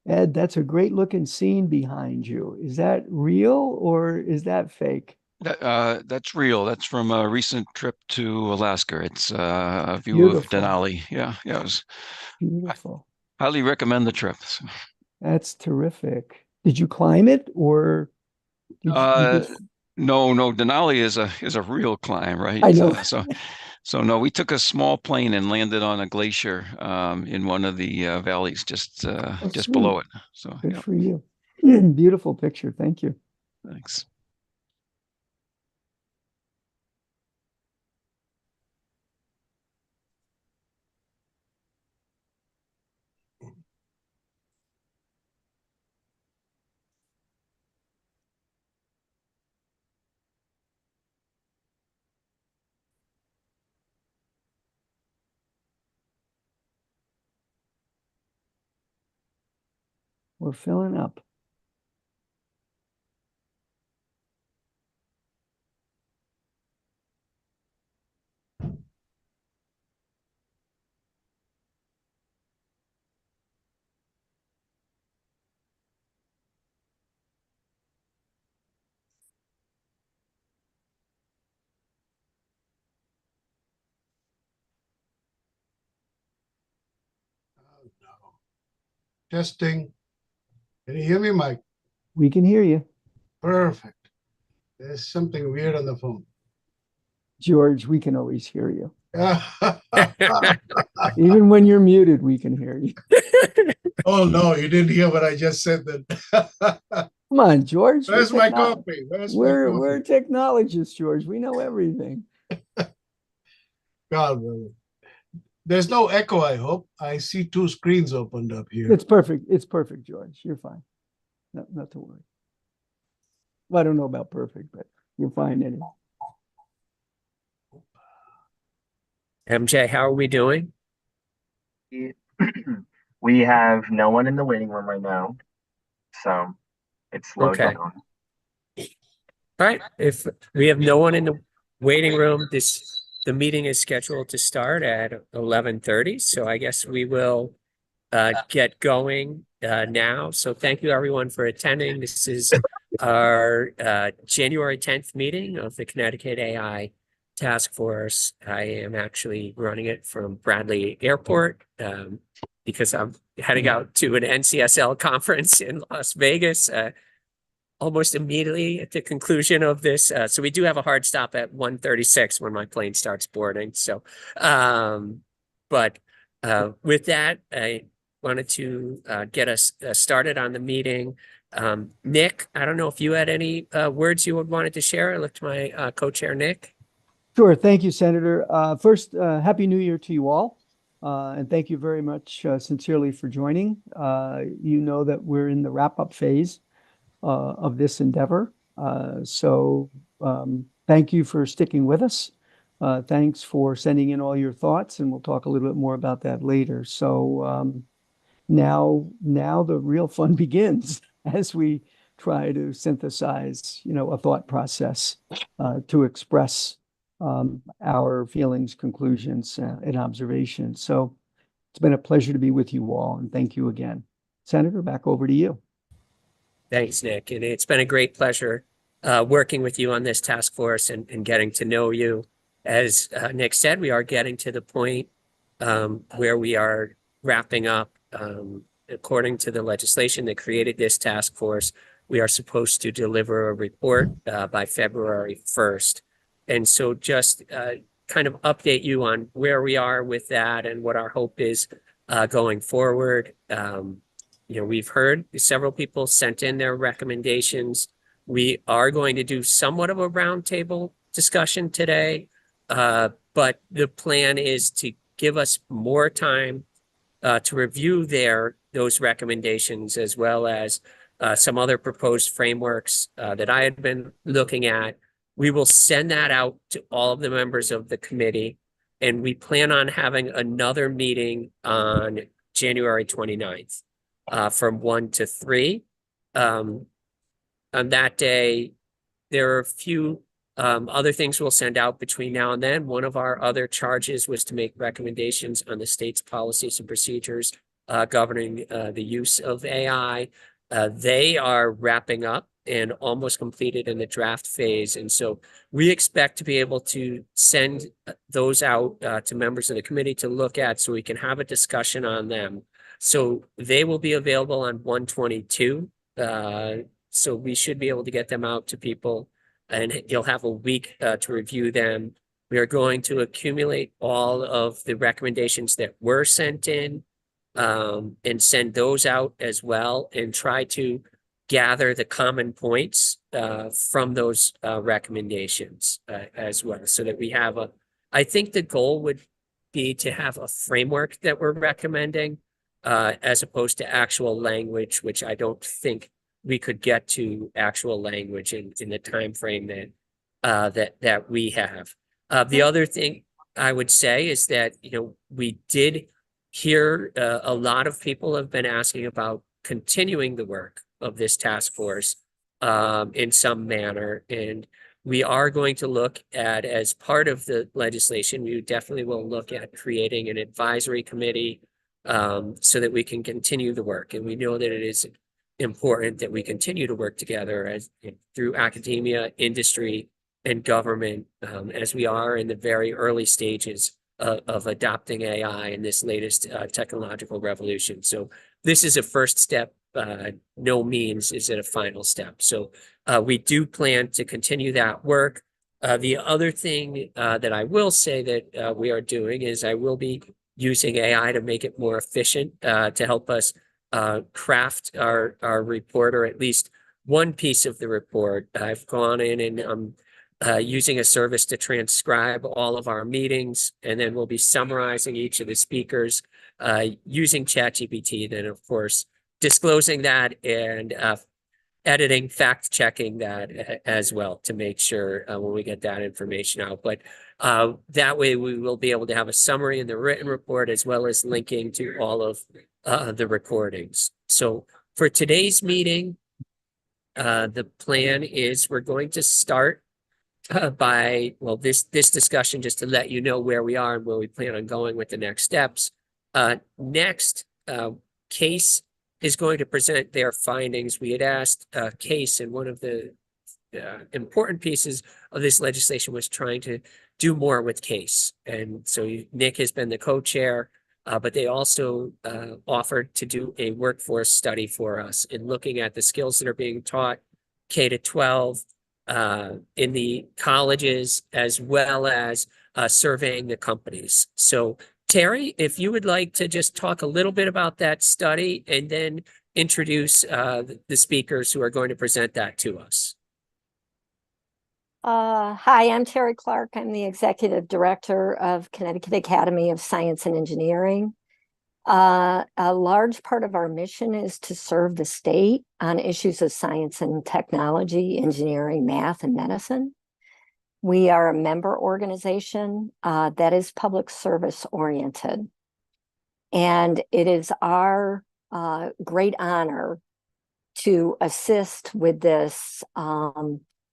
Ed, that's a great looking scene behind you. Is that real or is that fake? That's real. That's from a recent trip to Alaska. It's a view of Beautiful, Denali. Yeah, yeah. I beautiful. highly recommend the trip. That's terrific. Did you climb it or did you Uh, just, no, no, Denali is a real climb, right? I know. So no, we took a small plane and landed on a glacier in one of the valleys Oh, just sweet. below it. So Good yeah, for you. Beautiful picture. Thank you. thanks. We're filling up. Oh, no. Testing. Can you hear me, Mike? We can hear you. Perfect. There's something weird on the phone. George, we can always hear you. Oh Even when you're muted, we can hear you. no, you didn't hear what I just said then. Come on, George. Where's my coffee? Where's my We're coffee? technologists, George. We know everything. God willing. There's no echo, I hope. I see two screens opened up here. It's perfect. It's perfect, George. You're fine. Not to worry. Well, I don't know about perfect, but you're fine anyway. MJ, how are we doing? We we have no one in the waiting room right now, so it's slowed Okay. down. All right. If we have no one in the waiting room, the meeting is scheduled to start at 11:30. So I guess we will get going now. So thank you everyone for attending. This is our January 10th meeting of the Connecticut AI Task Force. I am actually running it from Bradley Airport because I'm heading out to an NCSL conference in Las Vegas almost immediately at the conclusion of this. So we do have a hard stop at 1:36 when my plane starts boarding. So, but with that, I wanted to get us started on the meeting. Nick, I don't know if you had any words you would wanted to share. I look to my co-chair, Nick. Sure. Thank you, Senator. First, Happy New Year to you all. And thank you very much sincerely for joining. You know that we're in the wrap-up phase of this endeavor. Thank you for sticking with us. Thanks for sending in all your thoughts, and we'll talk a little bit more about that later. Now the real fun begins as we try to synthesize, a thought process to express our feelings, conclusions, and observations. So it's been a pleasure to be with you all, and thank you again. Senator, back over to you. Thanks, Nick. And it's been a great pleasure working with you on this task force and getting to know you. As Nick said, we are getting to the point where we are wrapping up. According to the legislation that created this task force, we are supposed to deliver a report by February 1st. And so just kind of update you on where we are with that and what our hope is going forward. We've heard several people sent in their recommendations. We are going to do somewhat of a roundtable discussion today, but the plan is to give us more time to review those recommendations, as well as some other proposed frameworks that I had been looking at. We will send that out to all of the members of the committee, and we plan on having another meeting on January 29th from 1 to 3. On that day, there are a few other things we'll send out between now and then. One of our other charges was to make recommendations on the state's policies and procedures governing the use of AI. They are wrapping up and almost completed in the draft phase. And so we expect to be able to send those out to members of the committee to look at so we can have a discussion on them. So they will be available on 1/22. So we should be able to get them out to people, and you'll have a week to review them. We are going to accumulate all of the recommendations that were sent in and send those out as well, and try to gather the common points from those recommendations as well, so that we have I think the goal would be to have a framework that we're recommending as opposed to actual language, which I don't think we could get to actual language in the time frame that we have. The other thing I would say is that, we did hear a lot of people have been asking about continuing the work of this task force in some manner. And we are going to look at, as part of the legislation, we definitely will look at creating an advisory committee so that we can continue the work. And we know that it is important that we continue to work together through academia, industry, and government, as we are in the very early stages of adopting AI in this latest technological revolution. So this is a first step. No means is it a final step. So we do plan to continue that work. The other thing that I will say that we are doing is I will be using AI to make it more efficient to help us craft our report, or at least one piece of the report. I've gone in and I'm using a service to transcribe all of our meetings, and then we'll be summarizing each of the speakers using ChatGPT, then of course disclosing that and editing, fact checking that as well to make sure when we get that information out. But that way we will be able to have a summary in the written report, as well as linking to all of the recordings. So for today's meeting, the plan is we're going to start this discussion, just to let you know where we are and where we plan on going with the next steps. Next, CASE is going to present their findings. We had asked CASE, and one of the important pieces of this legislation was trying to do more with CASE. And so Nick has been the co-chair, but they also offered to do a workforce study for us in looking at the skills that are being taught K-12 in the colleges, as well as surveying the companies. So Terry, if you would like to just talk a little bit about that study, and then introduce the speakers who are going to present that to us. Hi, I'm Terry Clark. I'm the Executive Director of Connecticut Academy of Science and Engineering. A large part of our mission is to serve the state on issues of science and technology, engineering, math, and medicine. We are a member organization that is public service oriented. And it is our great honor to assist with this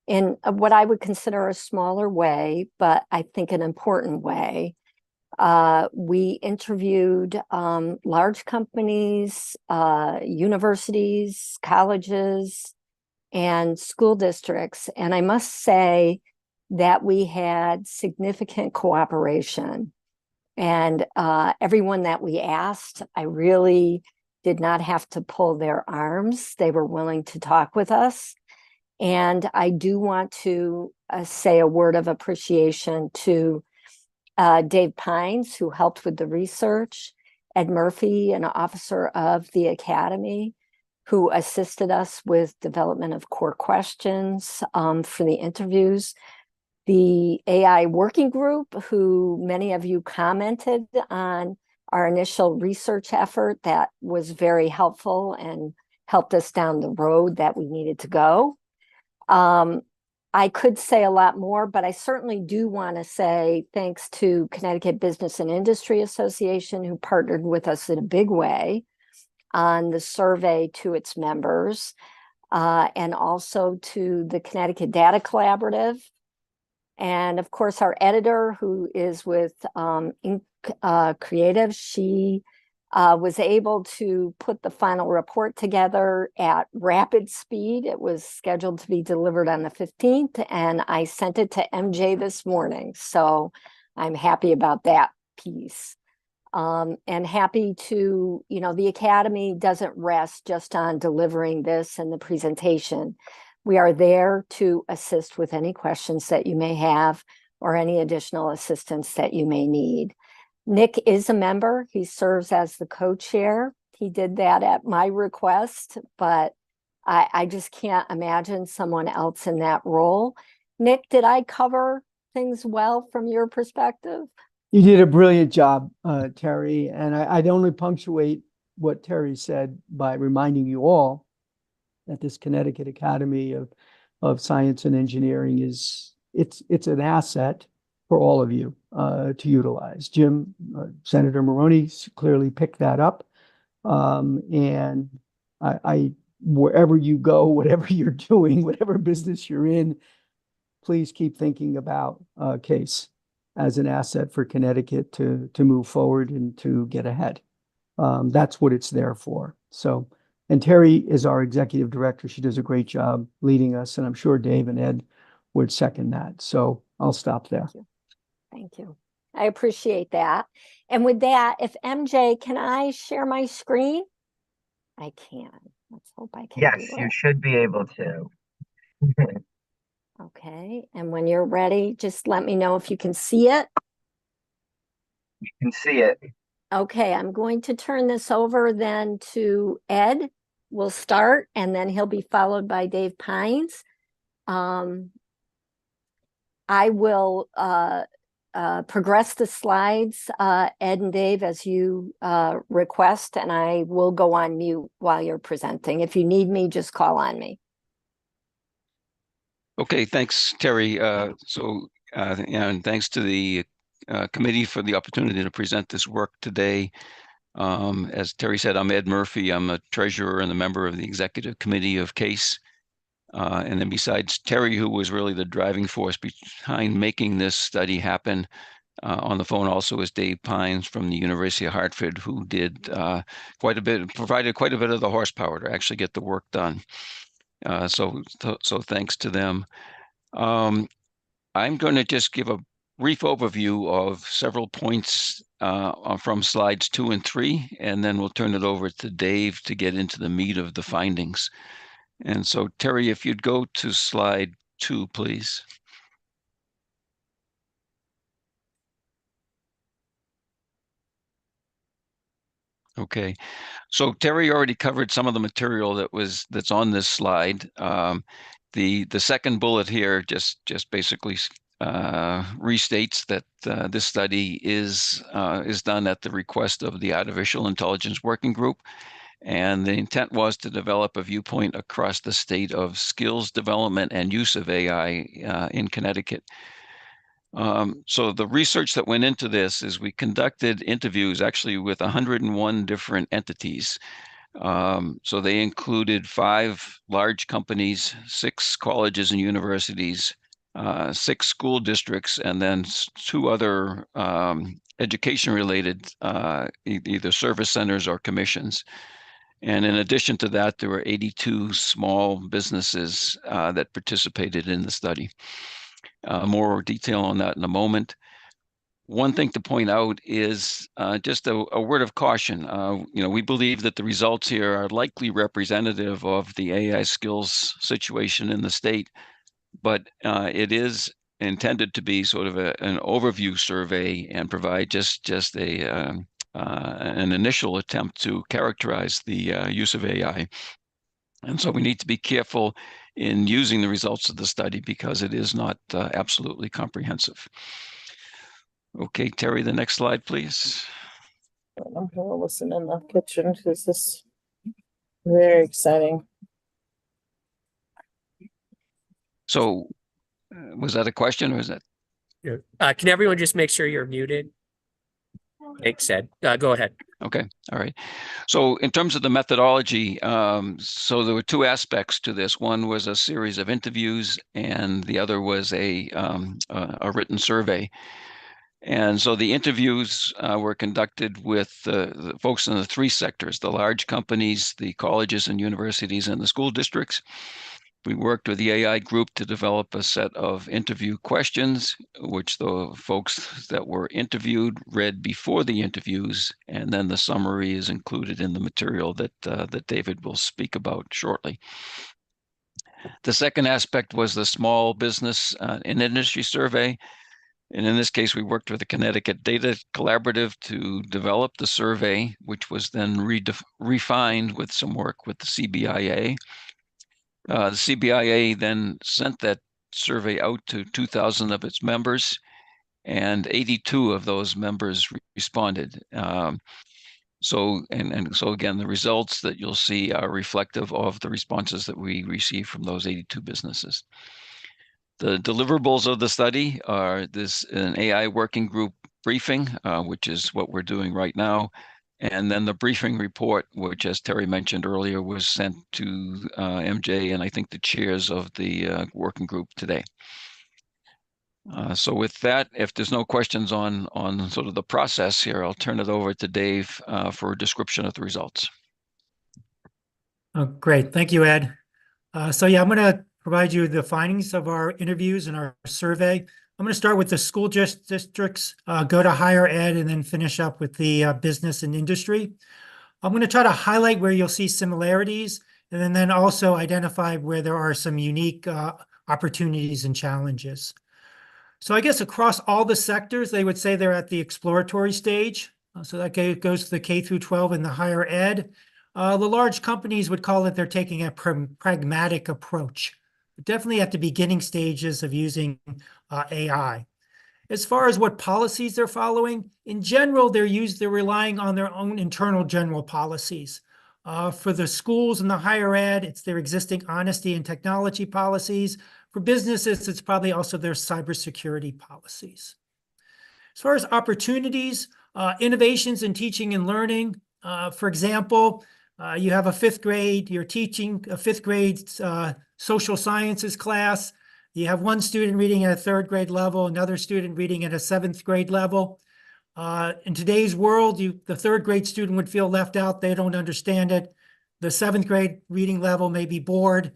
in what I would consider a smaller way, but I think an important way. We interviewed large companies, universities, colleges, and school districts. And I must say that we had significant cooperation. And everyone that we asked, I really did not have to pull their arms. They were willing to talk with us. And I do want to say a word of appreciation to Dave Pines, who helped with the research, Ed Murphy, an officer of the Academy, who assisted us with development of core questions for the interviews, the AI working group, who many of you commented on our initial research effort that was very helpful and helped us down the road that we needed to go. I could say a lot more, but I certainly do want to say thanks to Connecticut Business and Industry Association, who partnered with us in a big way on the survey to its members, and also to the Connecticut Data Collaborative. And of course, our editor, who is with Ink Creative, she was able to put the final report together at rapid speed. It was scheduled to be delivered on the 15th, and I sent it to MJ this morning. So I'm happy about that piece. And happy to, the Academy doesn't rest just on delivering this and the presentation. We are there to assist with any questions that you may have or any additional assistance that you may need. Nick is a member. He serves as the co-chair. He did that at my request, but I just can't imagine someone else in that role. Nick, did I cover things well from your perspective? You did a brilliant job, Terry, and I'd only punctuate what Terry said by reminding you all that this Connecticut Academy of Science and Engineering it's an asset for all of you to utilize. Jim, Senator Maroney clearly picked that up, and I wherever you go, whatever you're doing, whatever business you're in, please keep thinking about CASE as an asset for Connecticut to move forward and to get ahead. That's what it's there for. So, and Terry is our executive director. She does a great job leading us, and I'm sure Dave and Ed would second that. So I'll stop there. Thank you. I appreciate that. And with that, if MJ, can I share my screen? I can. Let's hope I can. Yes, you should be able to. Okay, and when you're ready, just let me know if you can see it. You can see it. Okay, I'm going to turn this over then to Ed. We'll start, and then he'll be followed by Dave Pines. I will progress the slides, Ed and Dave, as you request, and I will go on mute while you're presenting. If you need me, just call on me. Okay, thanks, Terry. And thanks to the committee for the opportunity to present this work today. As Terry said, I'm Ed Murphy. I'm a treasurer and a member of the executive committee of CASE. And then besides Terry, who was really the driving force behind making this study happen, on the phone also is Dave Pines from the University of Hartford, who did provided quite a bit of the horsepower to actually get the work done. So thanks to them. I'm going to just give a brief overview of several points from slides 2 and 3, and then we'll turn it over to Dave to get into the meat of the findings. And so, Terry, if you'd go to slide 2, please. Okay, so Terry already covered some of the material that's on this slide. The second bullet here just basically restates that this study is done at the request of the Artificial Intelligence Working Group, and the intent was to develop a viewpoint across the state of skills development and use of AI in Connecticut. So the research that went into this is we conducted interviews actually with 101 different entities. So they included 5 large companies, 6 colleges and universities, 6 school districts, and then 2 other education-related either service centers or commissions. And in addition to that, there were 82 small businesses that participated in the study. More detail on that in a moment. One thing to point out is just a word of caution. We believe that the results here are likely representative of the AI skills situation in the state, but it is intended to be sort of an overview survey and provide just an initial attempt to characterize the use of AI. And so we need to be careful in using the results of the study because it is not absolutely comprehensive. Okay, Terry, the next slide, please. I'm gonna listen in the kitchen because this is very exciting. So was that a question or is that? Can everyone just make sure you're muted? Thanks, Ed. Go ahead. Okay, all right. So in terms of the methodology, so there were 2 aspects to this. One was a series of interviews, and the other was a written survey. And so the interviews were conducted with the folks in the three sectors, the large companies, the colleges and universities, and the school districts. We worked with the AI group to develop a set of interview questions, which the folks that were interviewed read before the interviews, and then the summary is included in the material that that David will speak about shortly. The second aspect was the small business and industry survey. And in this case, we worked with the Connecticut Data Collaborative to develop the survey, which was then refined with some work with the CBIA. The CBIA then sent that survey out to 2,000 of its members, and 82 of those members responded. So again, the results that you'll see are reflective of the responses that we received from those 82 businesses. The deliverables of the study are an AI working group briefing, which is what we're doing right now. And then the briefing report, which, as Terry mentioned earlier, was sent to MJ and I think the chairs of the working group today. So with that, if there's no questions on sort of the process here, I'll turn it over to Dave for a description of the results. Oh, great. Thank you, Ed. So yeah, I'm going to provide you the findings of our interviews and our survey. I'm going to start with the school districts, go to higher ed, and then finish up with the business and industry. I'm going to try to highlight where you'll see similarities, and then also identify where there are some unique opportunities and challenges. So I guess across all the sectors, they would say they're at the exploratory stage. So that goes to the K through 12 and the higher ed. The large companies would call it they're taking a pragmatic approach, definitely at the beginning stages of using AI. As far as what policies they're following, in general, they're relying on their own internal general policies. For the schools and the higher ed, it's their existing honesty and technology policies. For businesses, it's probably also their cybersecurity policies. As far as opportunities, innovations in teaching and learning, for example, you have a fifth grade, you're teaching a fifth grade social sciences class. You have one student reading at a third grade level, another student reading at a seventh grade level. In today's world, the third grade student would feel left out. They don't understand it. The seventh grade reading level may be bored.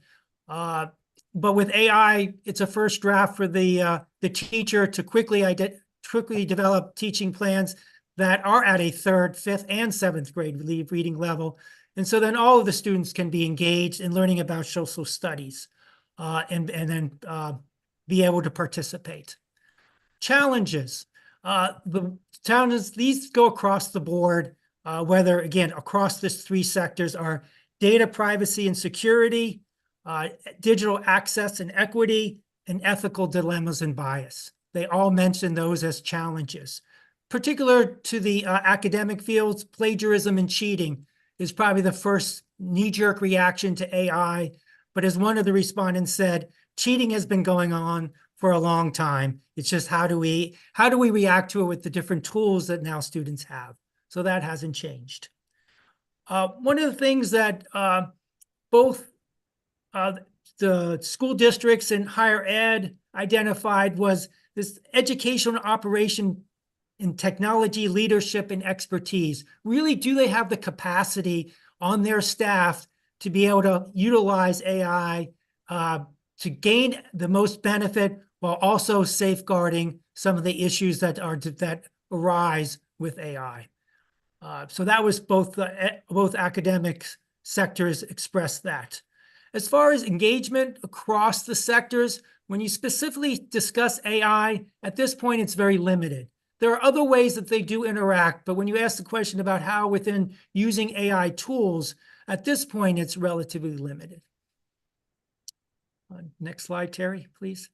But with AI, it's a first draft for the teacher to quickly develop teaching plans that are at a third, fifth, and seventh grade reading level. And so then all of the students can be engaged in learning about social studies and then be able to participate. Challenges. The challenges, these go across the board, whether, again, across these three sectors are data privacy and security, digital access and equity, and ethical dilemmas and bias. They all mention those as challenges. Particular to the academic fields, plagiarism and cheating is probably the first knee-jerk reaction to AI. But as one of the respondents said, cheating has been going on for a long time. It's just how do we react to it with the different tools that now students have? So that hasn't changed. One of the things that both the school districts and higher ed identified was this educational operation in technology, leadership, and expertise. Really, do they have the capacity on their staff to be able to utilize AI to gain the most benefit while also safeguarding some of the issues that arise with AI? So that was both academic sectors expressed that. As far as engagement across the sectors, when you specifically discuss AI, at this point, it's very limited. There are other ways that they do interact, but when you ask the question about how within using AI tools, at this point, it's relatively limited. Next slide, Terry, please.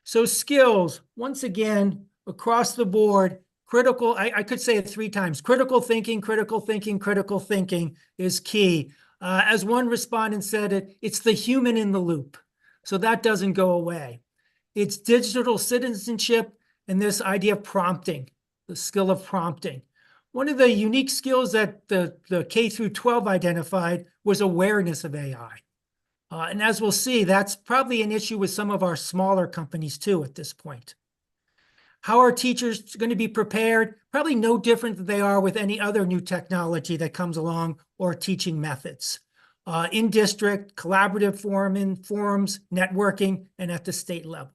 So skills, once again, across the board, critical, I could say it 3 times, critical thinking, critical thinking, critical thinking is key. As one respondent said, it's the human in the loop. So that doesn't go away. It's digital citizenship and this idea of prompting, the skill of prompting. One of the unique skills that the K through 12 identified was awareness of AI. And as we'll see, that's probably an issue with some of our smaller companies too at this point. How are teachers going to be prepared? Probably no different than they are with any other new technology that comes along or teaching methods. In district, collaborative forums, networking, and at the state level.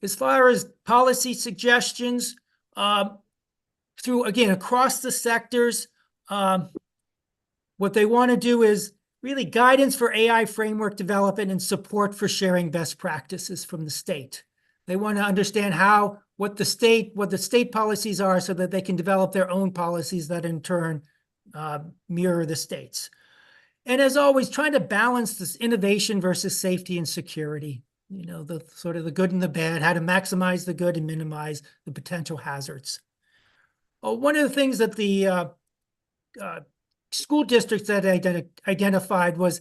As far as policy suggestions, through, again, across the sectors, what they want to do is really guidance for AI framework development and support for sharing best practices from the state. They want to understand what the state policies are so that they can develop their own policies that in turn mirror the state's. And as always, trying to balance this innovation versus safety and security, the sort of the good and the bad, how to maximize the good and minimize the potential hazards. One of the things that the school districts that identified was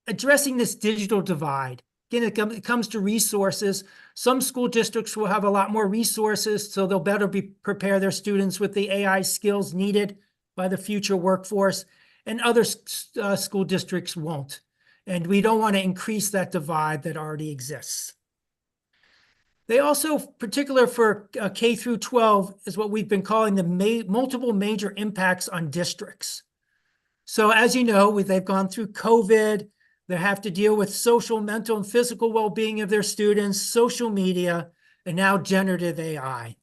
addressing this digital divide. Again, it comes to resources. Some school districts will have a lot more resources, so they'll better prepare their students with the AI skills needed by the future workforce, and other school districts won't. And we don't want to increase that divide that already exists. They also, particular for K through 12, is what we've been calling the multiple major impacts on districts. So as you know, they've gone through COVID. They have to deal with social, mental, and physical well-being of their students, social media, and now generative AI.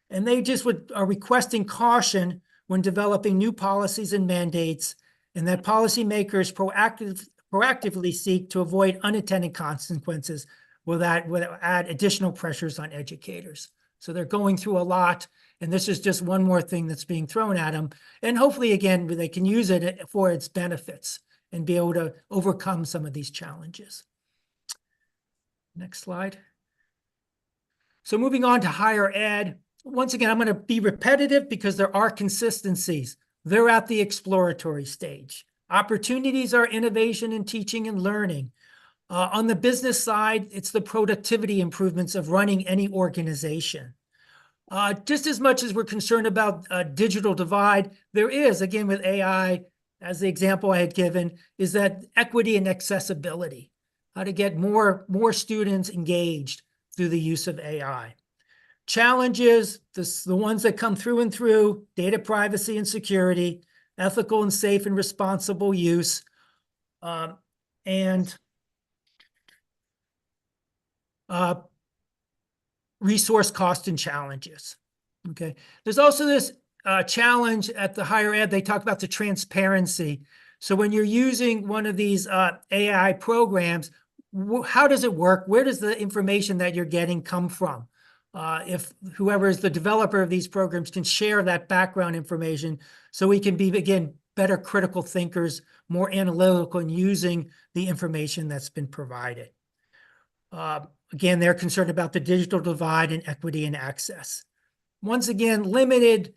And they just are requesting caution when developing new policies and mandates, and that policymakers proactively seek to avoid unintended consequences without add additional pressures on educators. So they're going through a lot, and this is just one more thing that's being thrown at them. And hopefully, again, they can use it for its benefits and be able to overcome some of these challenges. Next slide. So moving on to higher ed. Once again, I'm going to be repetitive because there are consistencies. They're at the exploratory stage. Opportunities are innovation in teaching and learning. On the business side, it's the productivity improvements of running any organization. Just as much as we're concerned about digital divide, there is, again, with AI, as the example I had given, is that equity and accessibility, how to get more students engaged through the use of AI. Challenges, the ones that come through and through: data privacy and security, ethical and safe and responsible use, and resource cost and challenges. Okay, there's also this challenge at the higher ed. They talk about the transparency. So when you're using one of these AI programs, how does it work? Where does the information that you're getting come from? If whoever is the developer of these programs can share that background information, so we can be, again, better critical thinkers, more analytical in using the information that's been provided. Again, they're concerned about the digital divide and equity and access. Once again, limited,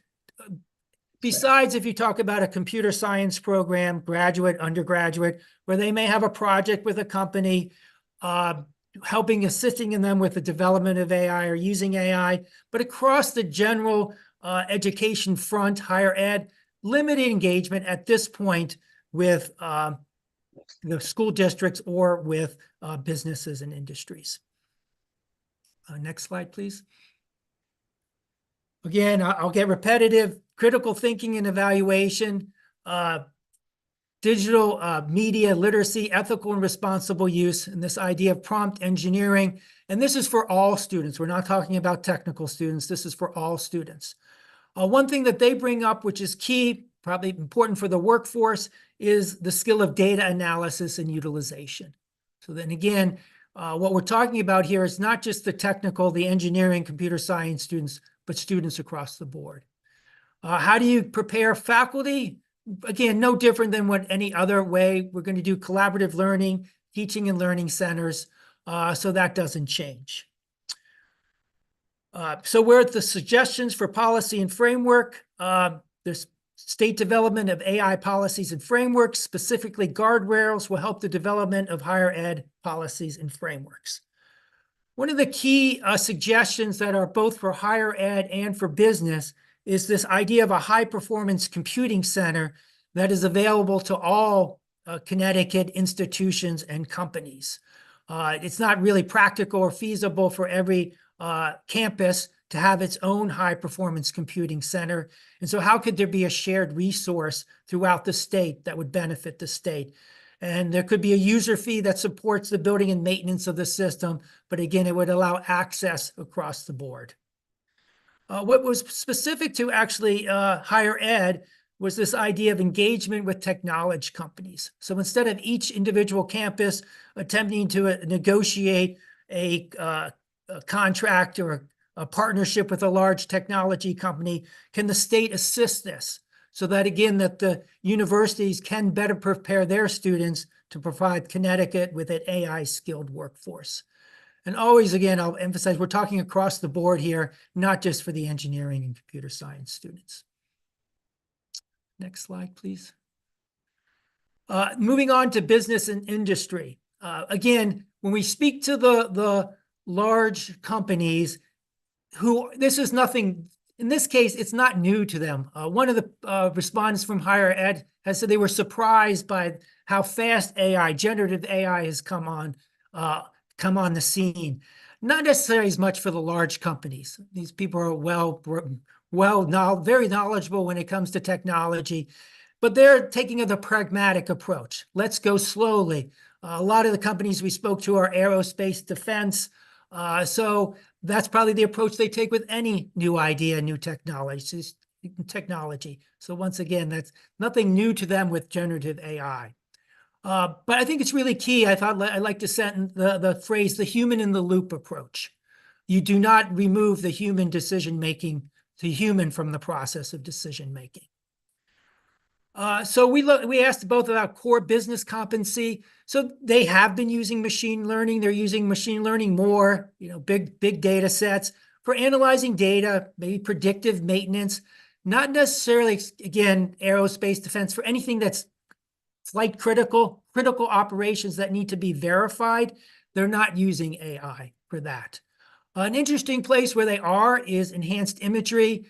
besides if you talk about a computer science program, graduate, undergraduate, where they may have a project with a company, assisting in them with the development of AI or using AI, but across the general education front, higher ed, limited engagement at this point with the school districts or with businesses and industries. Next slide, please. Again, I'll get repetitive. Critical thinking and evaluation, digital media literacy, ethical and responsible use, and this idea of prompt engineering. And this is for all students. We're not talking about technical students. This is for all students. One thing that they bring up, which is key, probably important for the workforce, is the skill of data analysis and utilization. So then again, what we're talking about here is not just the technical, the engineering, computer science students, but students across the board. How do you prepare faculty? Again, no different than what any other way. We're going to do collaborative learning, teaching and learning centers, so that doesn't change. So we're at the suggestions for policy and framework. There's state development of AI policies and frameworks, specifically guardrails, will help the development of higher ed policies and frameworks. One of the key suggestions that are both for higher ed and for business is this idea of a high-performance computing center that is available to all Connecticut institutions and companies. It's not really practical or feasible for every campus to have its own high-performance computing center. And so how could there be a shared resource throughout the state that would benefit the state? And there could be a user fee that supports the building and maintenance of the system, but again, it would allow access across the board. What was specific to actually higher ed was this idea of engagement with technology companies. So instead of each individual campus attempting to negotiate a contract or a partnership with a large technology company, can the state assist this? So that again, that the universities can better prepare their students to provide Connecticut with an AI skilled workforce. And always, again, I'll emphasize, we're talking across the board here, not just for the engineering and computer science students. Next slide, please. Moving on to business and industry. Again, when we speak to the large companies this is nothing, in this case, it's not new to them. One of the respondents from higher ed has said they were surprised by how fast AI, generative AI has come on the scene. Not necessarily as much for the large companies. These people are very knowledgeable when it comes to technology, but they're taking the pragmatic approach. Let's go slowly. A lot of the companies we spoke to are aerospace defense. So that's probably the approach they take with any new idea, new technology. So once again, that's nothing new to them with generative AI. But I think it's really key. I like to send the phrase, the human in the loop approach. You do not remove the human decision-making, the human from the process of decision-making. So we asked both about core business competency. So they have been using machine learning. They're using machine learning more, big data sets for analyzing data, maybe predictive maintenance, not necessarily, again, aerospace defense, for anything that's flight critical operations that need to be verified. They're not using AI for that. An interesting place where they are is enhanced imagery.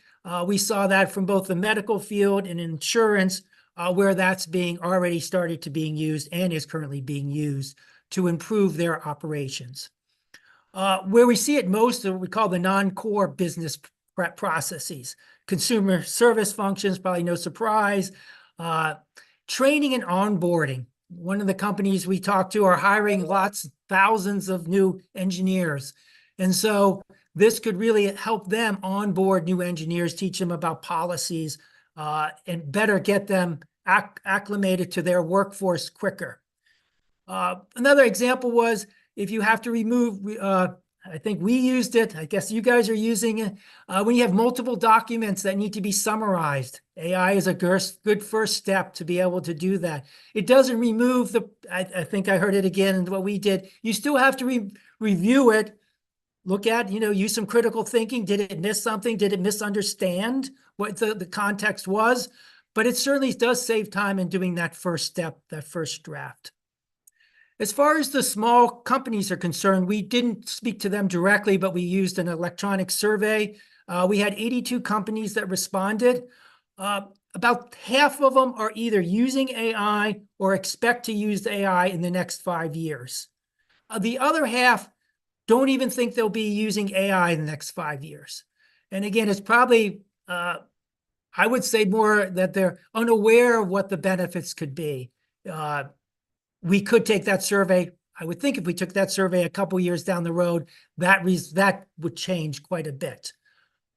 We saw that from both the medical field and insurance, where that's already started to being used and is currently being used to improve their operations. Where we see it most, we call the non-core business processes. Consumer service functions, probably no surprise. Training and onboarding. One of the companies we talked to are hiring thousands of new engineers. And so this could really help them onboard new engineers, teach them about policies, and better get them acclimated to their workforce quicker. Another example was if you have to remove, I think we used it, I guess you guys are using it, when you have multiple documents that need to be summarized. AI is a good first step to be able to do that. It doesn't remove I think I heard it again in what we did. You still have to review it, look at, use some critical thinking. Did it miss something? Did it misunderstand what the context was? But it certainly does save time in doing that first step, that first draft. As far as the small companies are concerned, we didn't speak to them directly, but we used an electronic survey. We had 82 companies that responded. About half of them are either using AI or expect to use AI in the next 5 years. The other half don't even think they'll be using AI in the next 5 years. And again, it's probably, I would say more that they're unaware of what the benefits could be. We could take that survey. I would think if we took that survey a couple years down the road, that would change quite a bit.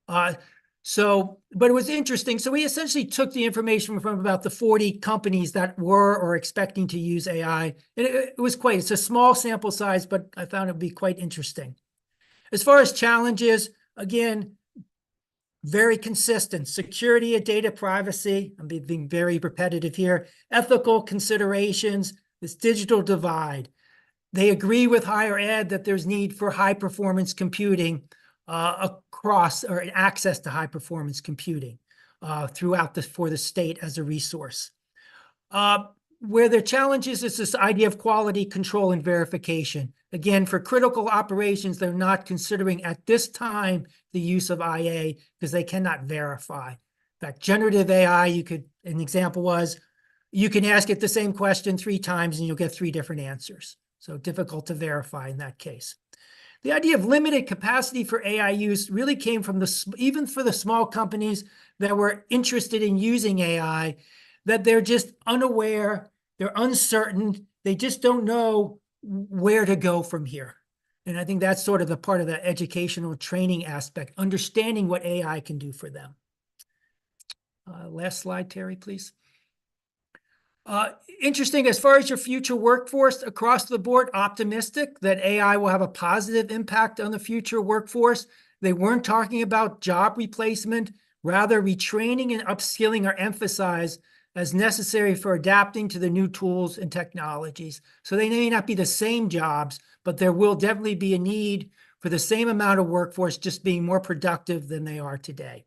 But it was interesting. So we essentially took the information from about the 40 companies that were or expecting to use AI. And it's a small sample size, but I found it would be quite interesting. As far as challenges, again, very consistent. Security and data privacy, I'm being very repetitive here. Ethical considerations, this digital divide. They agree with higher ed that there's need for high performance computing across or access to high performance computing for the state as a resource. Where the challenge is this idea of quality control and verification. Again, for critical operations, they're not considering at this time the use of IA because they cannot verify. In fact, generative AI, an example was, you can ask it the same question 3 times and you'll get 3 different answers. So difficult to verify in that case. the idea of limited capacity for AI use really came from even for the small companies that were interested in using AI, that they're just unaware, they're uncertain, they just don't know where to go from here. And I think that's sort of the part of the educational training aspect, understanding what AI can do for them. Last slide, Terry, please. Interesting, as far as your future workforce across the board, optimistic that AI will have a positive impact on the future workforce. They weren't talking about job replacement, rather retraining and upskilling are emphasized as necessary for adapting to the new tools and technologies. So they may not be the same jobs, but there will definitely be a need for the same amount of workforce just being more productive than they are today.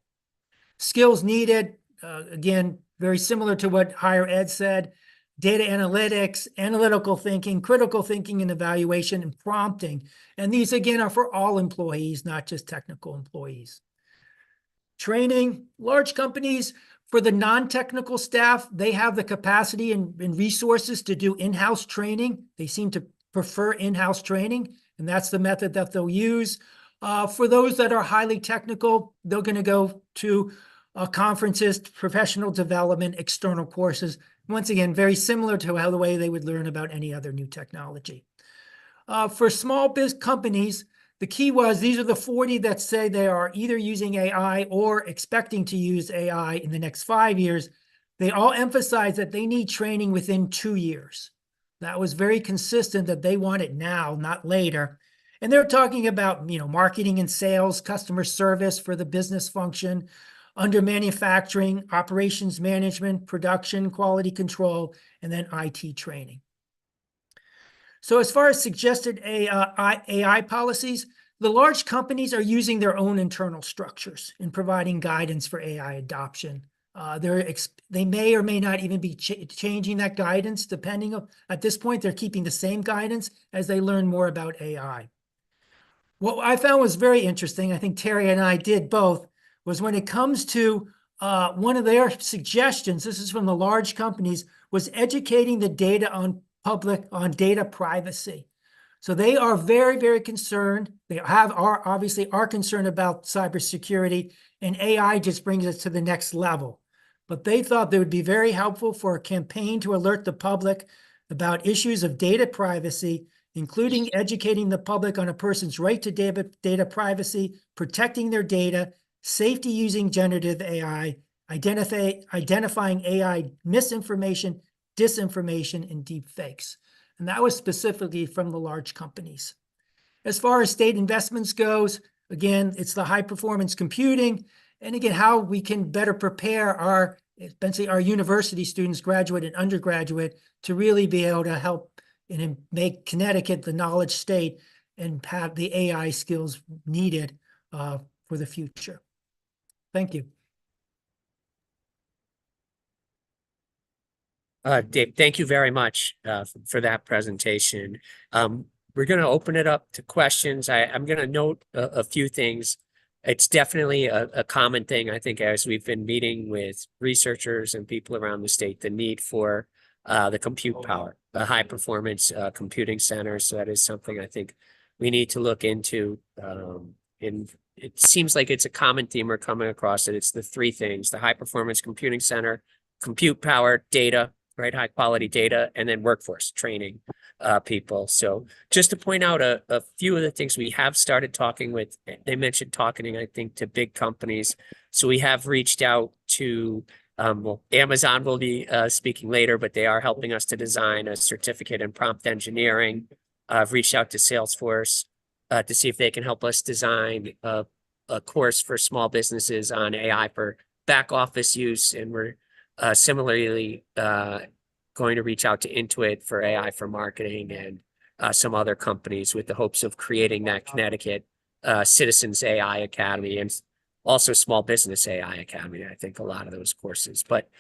Skills needed, again, very similar to what higher ed said, data analytics, analytical thinking, critical thinking and evaluation, and prompting. And these, again, are for all employees, not just technical employees. Training, large companies, for the non-technical staff, they have the capacity and resources to do in-house training. They seem to prefer in-house training, and that's the method that they'll use. For those that are highly technical, they're going to go to conferences, professional development, external courses. Once again, very similar to how the way they would learn about any other new technology. For small biz companies, the key was these are the 40 that say they are either using AI or expecting to use AI in the next 5 years. They all emphasize that they need training within 2 years. That was very consistent that they want it now, not later. And they're talking about, marketing and sales, customer service for the business function, under manufacturing, operations management, production, quality control, and then IT training. So as far as suggested AI policies, the large companies are using their own internal structures in providing guidance for AI adoption. They may or may not even be changing that guidance, depending on, at this point, they're keeping the same guidance as they learn more about AI. What I found was very interesting, I think Terry and I did both, was when it comes to one of their suggestions, this is from the large companies, was educating the data on data privacy. So they are very, very concerned. They obviously are concerned about cybersecurity, and AI just brings us to the next level. But they thought that would be very helpful for a campaign to alert the public about issues of data privacy, including educating the public on a person's right to data privacy, protecting their data, safety using generative AI, identifying AI misinformation, disinformation, and deep fakes. And that was specifically from the large companies. As far as state investments goes, again, it's the high performance computing. And again, how we can better prepare essentially our university students, graduate and undergraduate, to really be able to help and make Connecticut the knowledge state and have the AI skills needed for the future. Thank you. Dave, thank you very much for that presentation. We're going to open it up to questions. I'm going to note a few things. It's definitely a common thing, I think, as we've been meeting with researchers and people around the state, the need for the compute power, the high performance computing centers. So that is something I think we need to look into. And it seems like it's a common theme we're coming across, that it's the three things: the high performance computing center, compute power, data, right? High quality data, and then workforce training people. So just to point out a few of the things we have started talking with, they mentioned talking, I think, to big companies. So we have reached out to, well, Amazon will be speaking later, but they are helping us to design a certificate in prompt engineering. I've reached out to Salesforce to see if they can help us design a course for small businesses on AI for back office use. And we're similarly going to reach out to Intuit for AI for marketing, and some other companies, with the hopes of creating that Connecticut Citizens AI Academy, and also Small Business AI Academy. I think a lot of those courses. But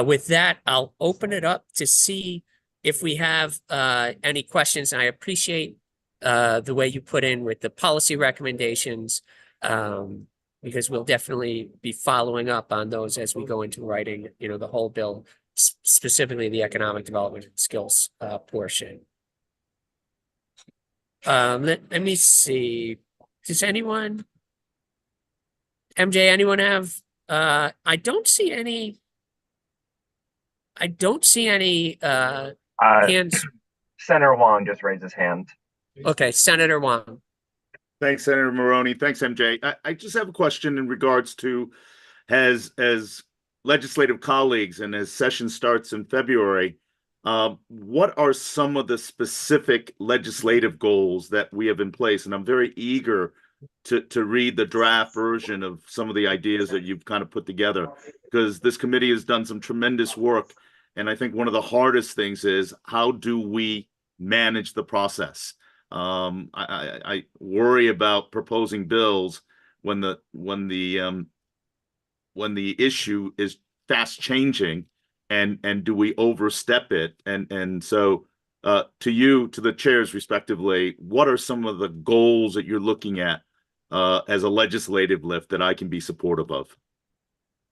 with that, I'll open it up to see if we have any questions. And I appreciate the way you put in with the policy recommendations, because we'll definitely be following up on those as we go into writing, the whole bill, specifically the economic development and skills portion. Let me see. Does anyone, MJ, anyone have, I don't see any Uh, hands. Senator Wong just raised his hand. Okay, Senator Wong. Thanks, Senator Maroney. Thanks, MJ. I just have a question in regards to as legislative colleagues and as session starts in February, what are some of the specific legislative goals that we have in place? And I'm very eager to read the draft version of some of the ideas that you've kind of put together, because this committee has done some tremendous work. And I think one of the hardest things is, how do we manage the process? I worry about proposing bills when the issue is fast changing, and do we overstep it? And so to you, to the chairs respectively, what are some of the goals that you're looking at as a legislative lift that I can be supportive of?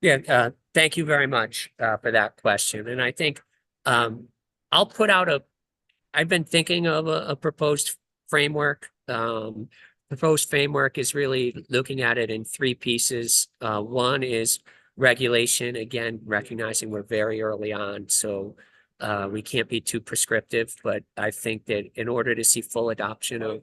Yeah, thank you very much for that question. And I think I'll put out I've been thinking of a proposed framework. Proposed framework is really looking at it in three pieces. One is regulation, again, recognizing we're very early on, so we can't be too prescriptive, but I think that in order to see full adoption of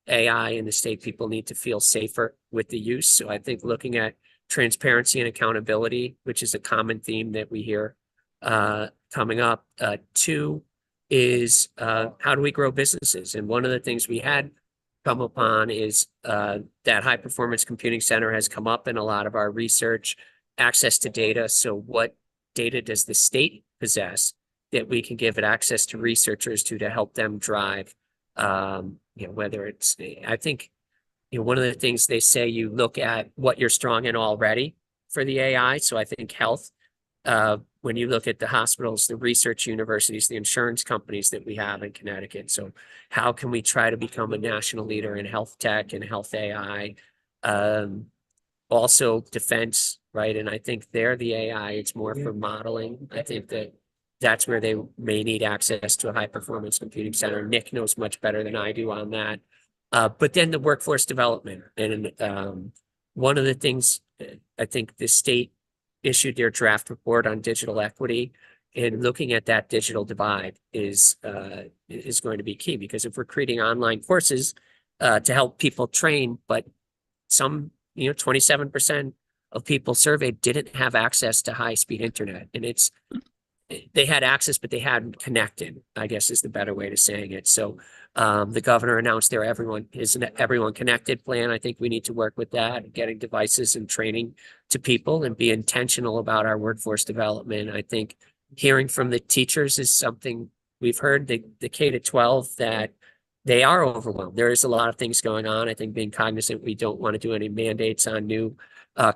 AI in the state, people need to feel safer with the use. So I think looking at transparency and accountability, which is a common theme that we hear coming up. Two is how do we grow businesses? And one of the things we had come upon is that high performance computing center has come up in a lot of our research, access to data. So what data does the state possess that we can give it access to researchers to help them drive, whether it's, I think, one of the things they say, you look at what you're strong in already for the AI. So I think health, when you look at the hospitals, the research universities, the insurance companies that we have in Connecticut. So how can we try to become a national leader in health tech and health AI? Also defense, right? And I think there, the AI, it's more for modeling. I think that's where they may need access to a high performance computing center. Nick knows much better than I do on that. But then the workforce development. And one of the things, I think the state issued their draft report on digital equity, and looking at that digital divide is going to be key, because if we're creating online courses to help people train, but some, 27% of people surveyed didn't have access to high-speed internet, and they had access, but they hadn't connected, I guess is the better way to saying it. So the governor announced their Everyone Connected plan. I think we need to work with that, getting devices and training to people and be intentional about our workforce development. I think hearing from the teachers is something we've heard, the K-12, that they are overwhelmed. There is a lot of things going on. I think being cognizant, we don't want to do any mandates on new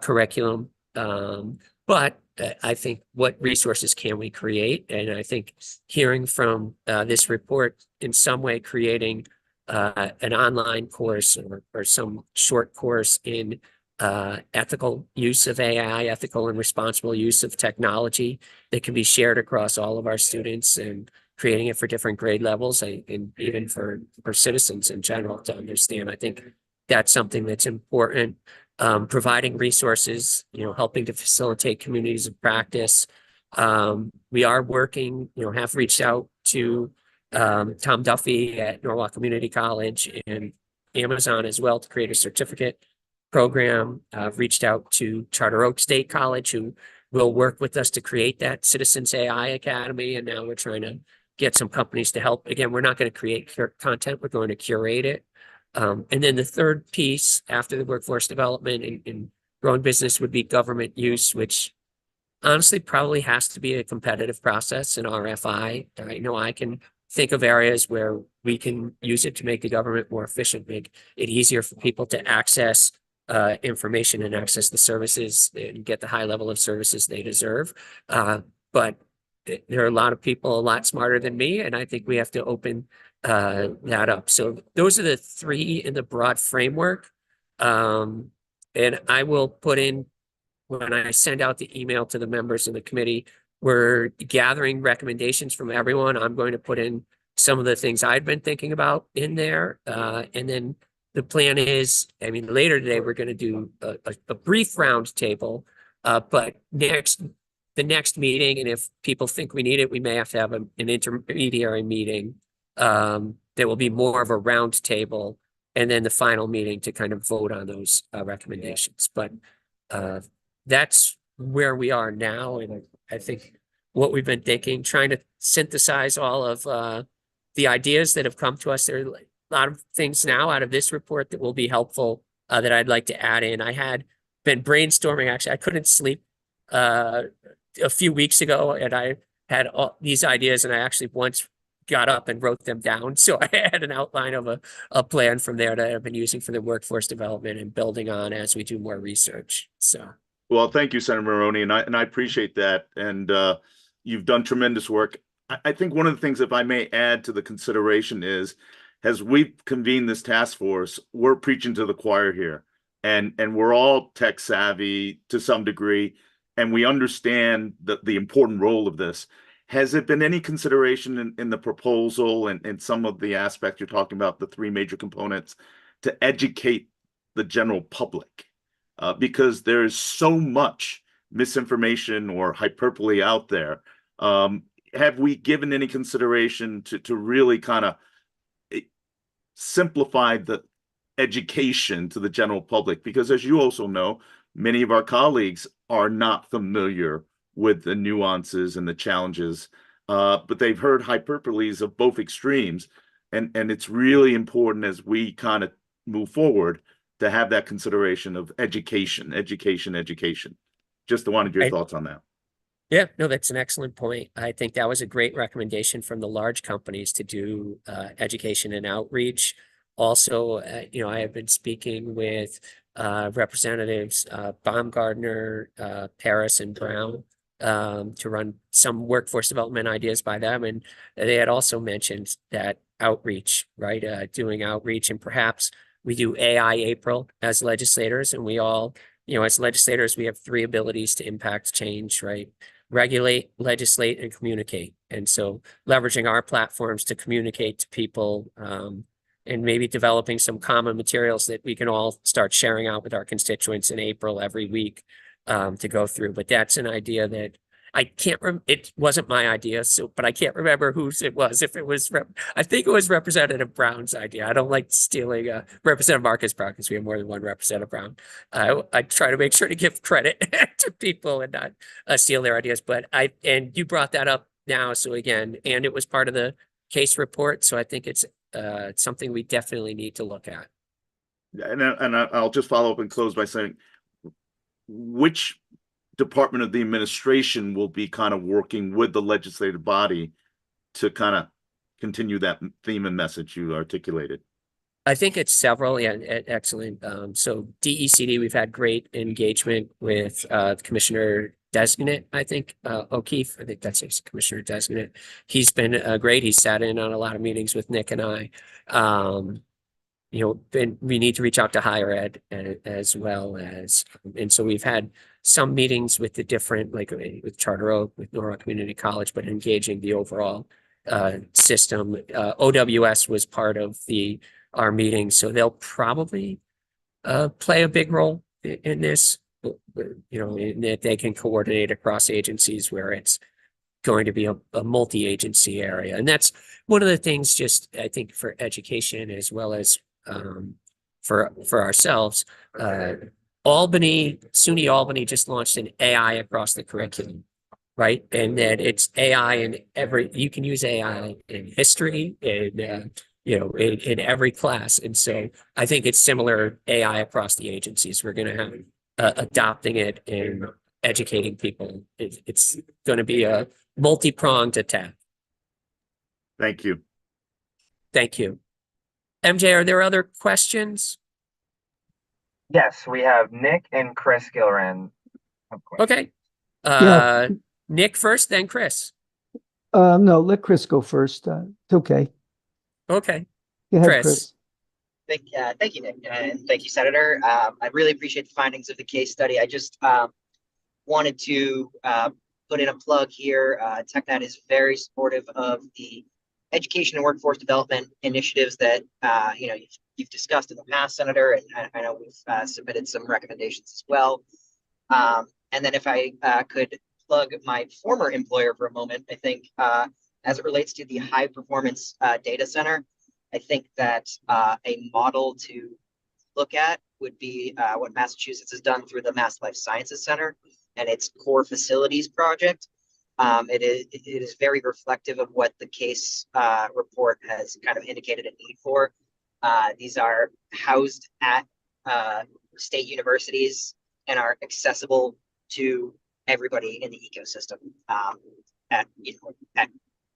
curriculum. But I think what resources can we create? And I think hearing from this report, in some way creating an online course or some short course in ethical use of AI, ethical and responsible use of technology that can be shared across all of our students, and creating it for different grade levels, and even for citizens in general to understand. I think that's something that's important. Providing resources, helping to facilitate communities of practice. We are working, have reached out to Tom Duffy at Norwalk Community College and Amazon as well to create a certificate program. I've reached out to Charter Oak State College, who will work with us to create that Citizens AI Academy. And now we're trying to get some companies to help. Again, we're not going to create content, we're going to curate it. And then the third piece after the workforce development and growing business would be government use, which honestly probably has to be a competitive process in RFI. I can think of areas where we can use it to make the government more efficient, make it easier for people to access information and access the services and get the high level of services they deserve. But there are a lot of people a lot smarter than me, and I think we have to open that up. So those are the three in the broad framework. And I will put in, when I send out the email to the members of the committee, we're gathering recommendations from everyone. I'm going to put in some of the things I'd been thinking about in there. And then the plan is, I mean, later today, we're going to do a brief round table, but the next meeting, and if people think we need it, we may have to have an intermediary meeting. There will be more of a round table, and then the final meeting to kind of vote on those recommendations. But that's where we are now. And I think what we've been thinking, trying to synthesize all of the ideas that have come to us. There are a lot of things now out of this report that will be helpful that I'd like to add in. I had been brainstorming, actually, I couldn't sleep a few weeks ago, and I had all these ideas, and I actually once got up and wrote them down. So I had an outline of a plan from there that I've been using for the workforce development and building on as we do more research. So, well, thank you, Senator Maroney, and I appreciate that. And you've done tremendous work. I think one of the things, if I may add to the consideration, is as we've convened this task force, we're preaching to the choir here, and we're all tech savvy to some degree, and we understand the important role of this. Has it been any consideration in the proposal and some of the aspects you're talking about, the three major components, to educate the general public? Because there's so much misinformation or hyperbole out there. Have we given any consideration to really kind of simplify the education to the general public? Because as you also know, many of our colleagues are not familiar with the nuances and the challenges, but they've heard hyperboles of both extremes. And it's really important as we kind of move forward to have that consideration of education. Just wanted your thoughts on that. Yeah, no, that's an excellent point. I think that was a great recommendation from the large companies to do education and outreach. Also, you know, I have been speaking with Representatives Baumgardner, Paris, and Brown to run some workforce development ideas by them. And they had also mentioned that outreach, right? Doing outreach, and perhaps we do AI April as legislators, and we all, you know, as legislators, we have three abilities to impact change, right? Regulate, legislate, and communicate. And so leveraging our platforms to communicate to people, and maybe developing some common materials that we can all start sharing out with our constituents in April every week to go through. But that's an idea that I can't remember. It wasn't my idea, but I can't remember whose it was. If it was, I think it was Representative Brown's idea. I don't like stealing Representative Marcus Brown, because we have more than one Representative Brown. I try to make sure to give credit to people and not steal their ideas. But and you brought that up now. So again, and it was part of the case report. So I think it's something we definitely need to look at. And I'll just follow up and close by saying, which department of the administration will be kind of working with the legislative body to kind of continue that theme and message you articulated? I think it's several. Yeah, excellent. So DECD, we've had great engagement with Commissioner Designate, I think, O'Keefe. I think that's his Commissioner Designate. He's been great. He's sat in on a lot of meetings with Nick and I. You know, and we need to reach out to higher ed as well as, and so we've had some meetings with the different, like with Charter Oak, with Norwalk Community College, but engaging the overall system. OWS was part of our meeting, so they'll probably play a big role in this, you know, in that they can coordinate across agencies where it's going to be a multi-agency area. And that's one of the things, just I think, for education as well as for ourselves. SUNY Albany just launched an AI across the curriculum, right? And that it's AI in you can use AI in history, and you know, in every class. And so I think it's similar AI across the agencies. We're going to have adopting it and educating people. It's going to be a multi-pronged attack. Thank you. Thank you. MJ, are there other questions? Yes, we have Nick and Chris Gilran. Okay. Yeah. Nick first, then Chris. No, let Chris go first. It's okay. Okay. Go ahead, Chris. Thank you, Nick, and thank you, Senator. I really appreciate the findings of the case study. I just wanted to put in a plug here. TechNet is very supportive of the education and workforce development initiatives that you've discussed in the past, Senator, and I know we've submitted some recommendations as well. And then if I could plug my former employer for a moment, I think as it relates to the high performance data center, I think that a model to look at would be what Massachusetts has done through the Mass Life Sciences Center and its core facilities project. It is very reflective of what the case report has kind of indicated a need for. These are housed at state universities and are accessible to everybody in the ecosystem at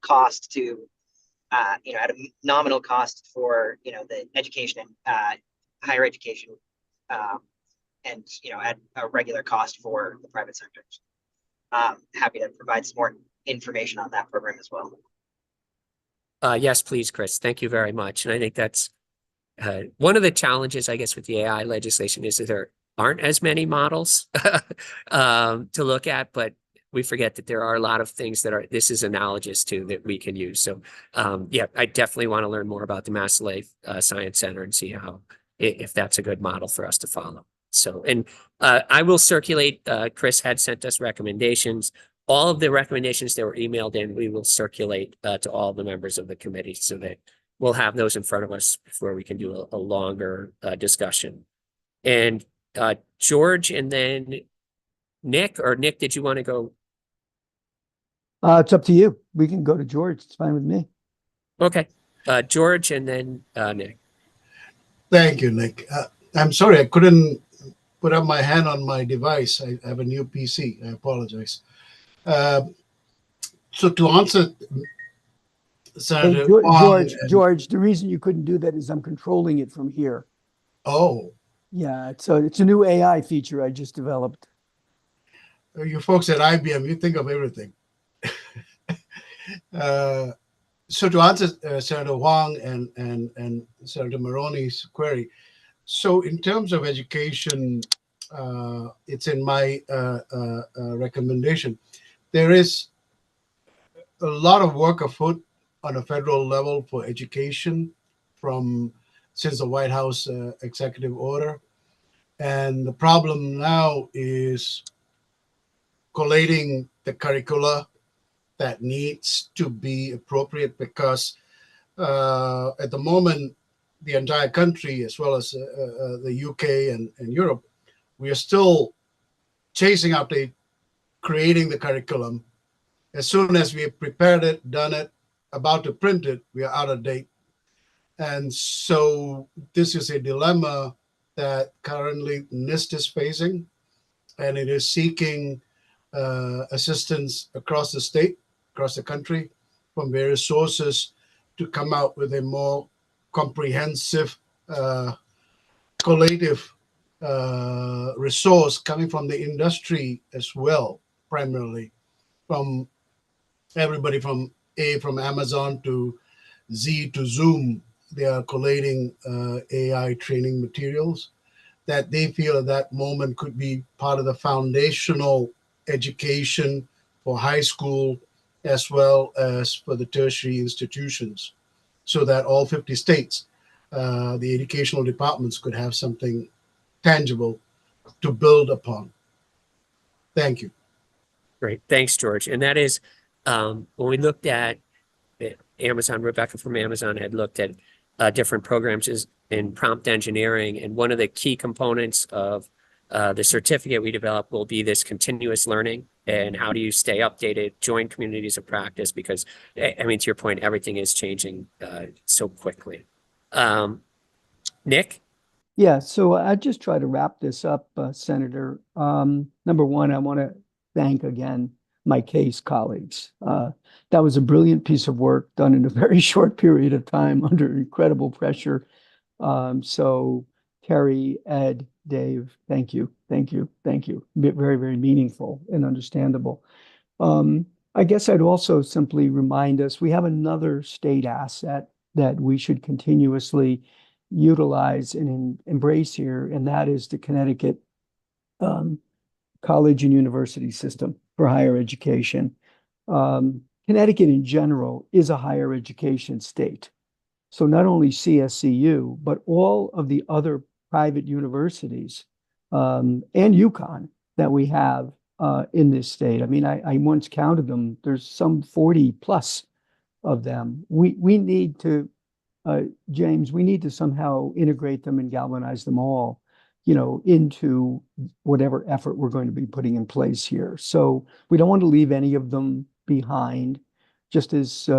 cost to at a nominal cost for the education and higher education, and at a regular cost for the private sector. Happy to provide some more information on that program as well. Yes, please, Chris. Thank you very much. And I think that's one of the challenges, I guess, with the AI legislation is that there aren't as many models to look at, but we forget that there are a lot of things that this is analogous to that we can use. So yeah, I definitely want to learn more about the Mass Life Science Center and see if that's a good model for us to follow. So, and I will circulate, Chris had sent us recommendations. All of the recommendations that were emailed in, we will circulate to all the members of the committee so that we'll have those in front of us before we can do a longer discussion. And George, and then Nick, did you want to go? It's up to you. We can go to George. It's fine with me. Okay. George, and then Nick. Thank you, Nick. I'm sorry I couldn't put up my hand on my device. I have a new PC. I apologize. So to answer Senator George, the reason you couldn't do that is I'm controlling it from here. Oh. Yeah, it's a new AI feature I just developed. You folks at IBM, you think of everything. So to answer Senator Huang and Senator Maroney's query, so in terms of education, it's in my recommendation. There is a lot of work afoot on a federal level for education since the White House executive order. And the problem now is collating the curricula that needs to be appropriate, because at the moment, the entire country, as well as the UK and Europe, we are still chasing after creating the curriculum. As soon as we have prepared it, done it, about to print it, we are out of date. And so this is a dilemma that currently NIST is facing, and it is seeking assistance across the state, across the country, from various sources to come out with a more comprehensive, collative resource coming from the industry as well, primarily from everybody from Amazon to Z to Zoom. They are collating AI training materials that they feel at that moment could be part of the foundational education for high school as well as for the tertiary institutions, so that all 50 states, the educational departments could have something tangible to build upon. Thank you. Great. Thanks, George. And that is, when we looked at Amazon, Rebecca from Amazon had looked at different programs in prompt engineering. And one of the key components of the certificate we developed will be this continuous learning and how do you stay updated, join communities of practice, because I mean, to your point, everything is changing so quickly. Nick? Yeah, so I just try to wrap this up, Senator. Number one, I want to thank again my case colleagues. That was a brilliant piece of work done in a very short period of time under incredible pressure. So Terry, Ed, Dave, thank you. Very, very meaningful and understandable. I guess I'd also simply remind us, we have another state asset that we should continuously utilize and embrace here, and that is the Connecticut college and university system for higher education. Connecticut in general is a higher education state. So not only CSCU, but all of the other private universities and UConn that we have in this state. I mean, I once counted them. There's some 40 plus of them. We need to, James, we need to somehow integrate them and galvanize them all, into whatever effort we're going to be putting in place here. So we don't want to leave any of them behind, just as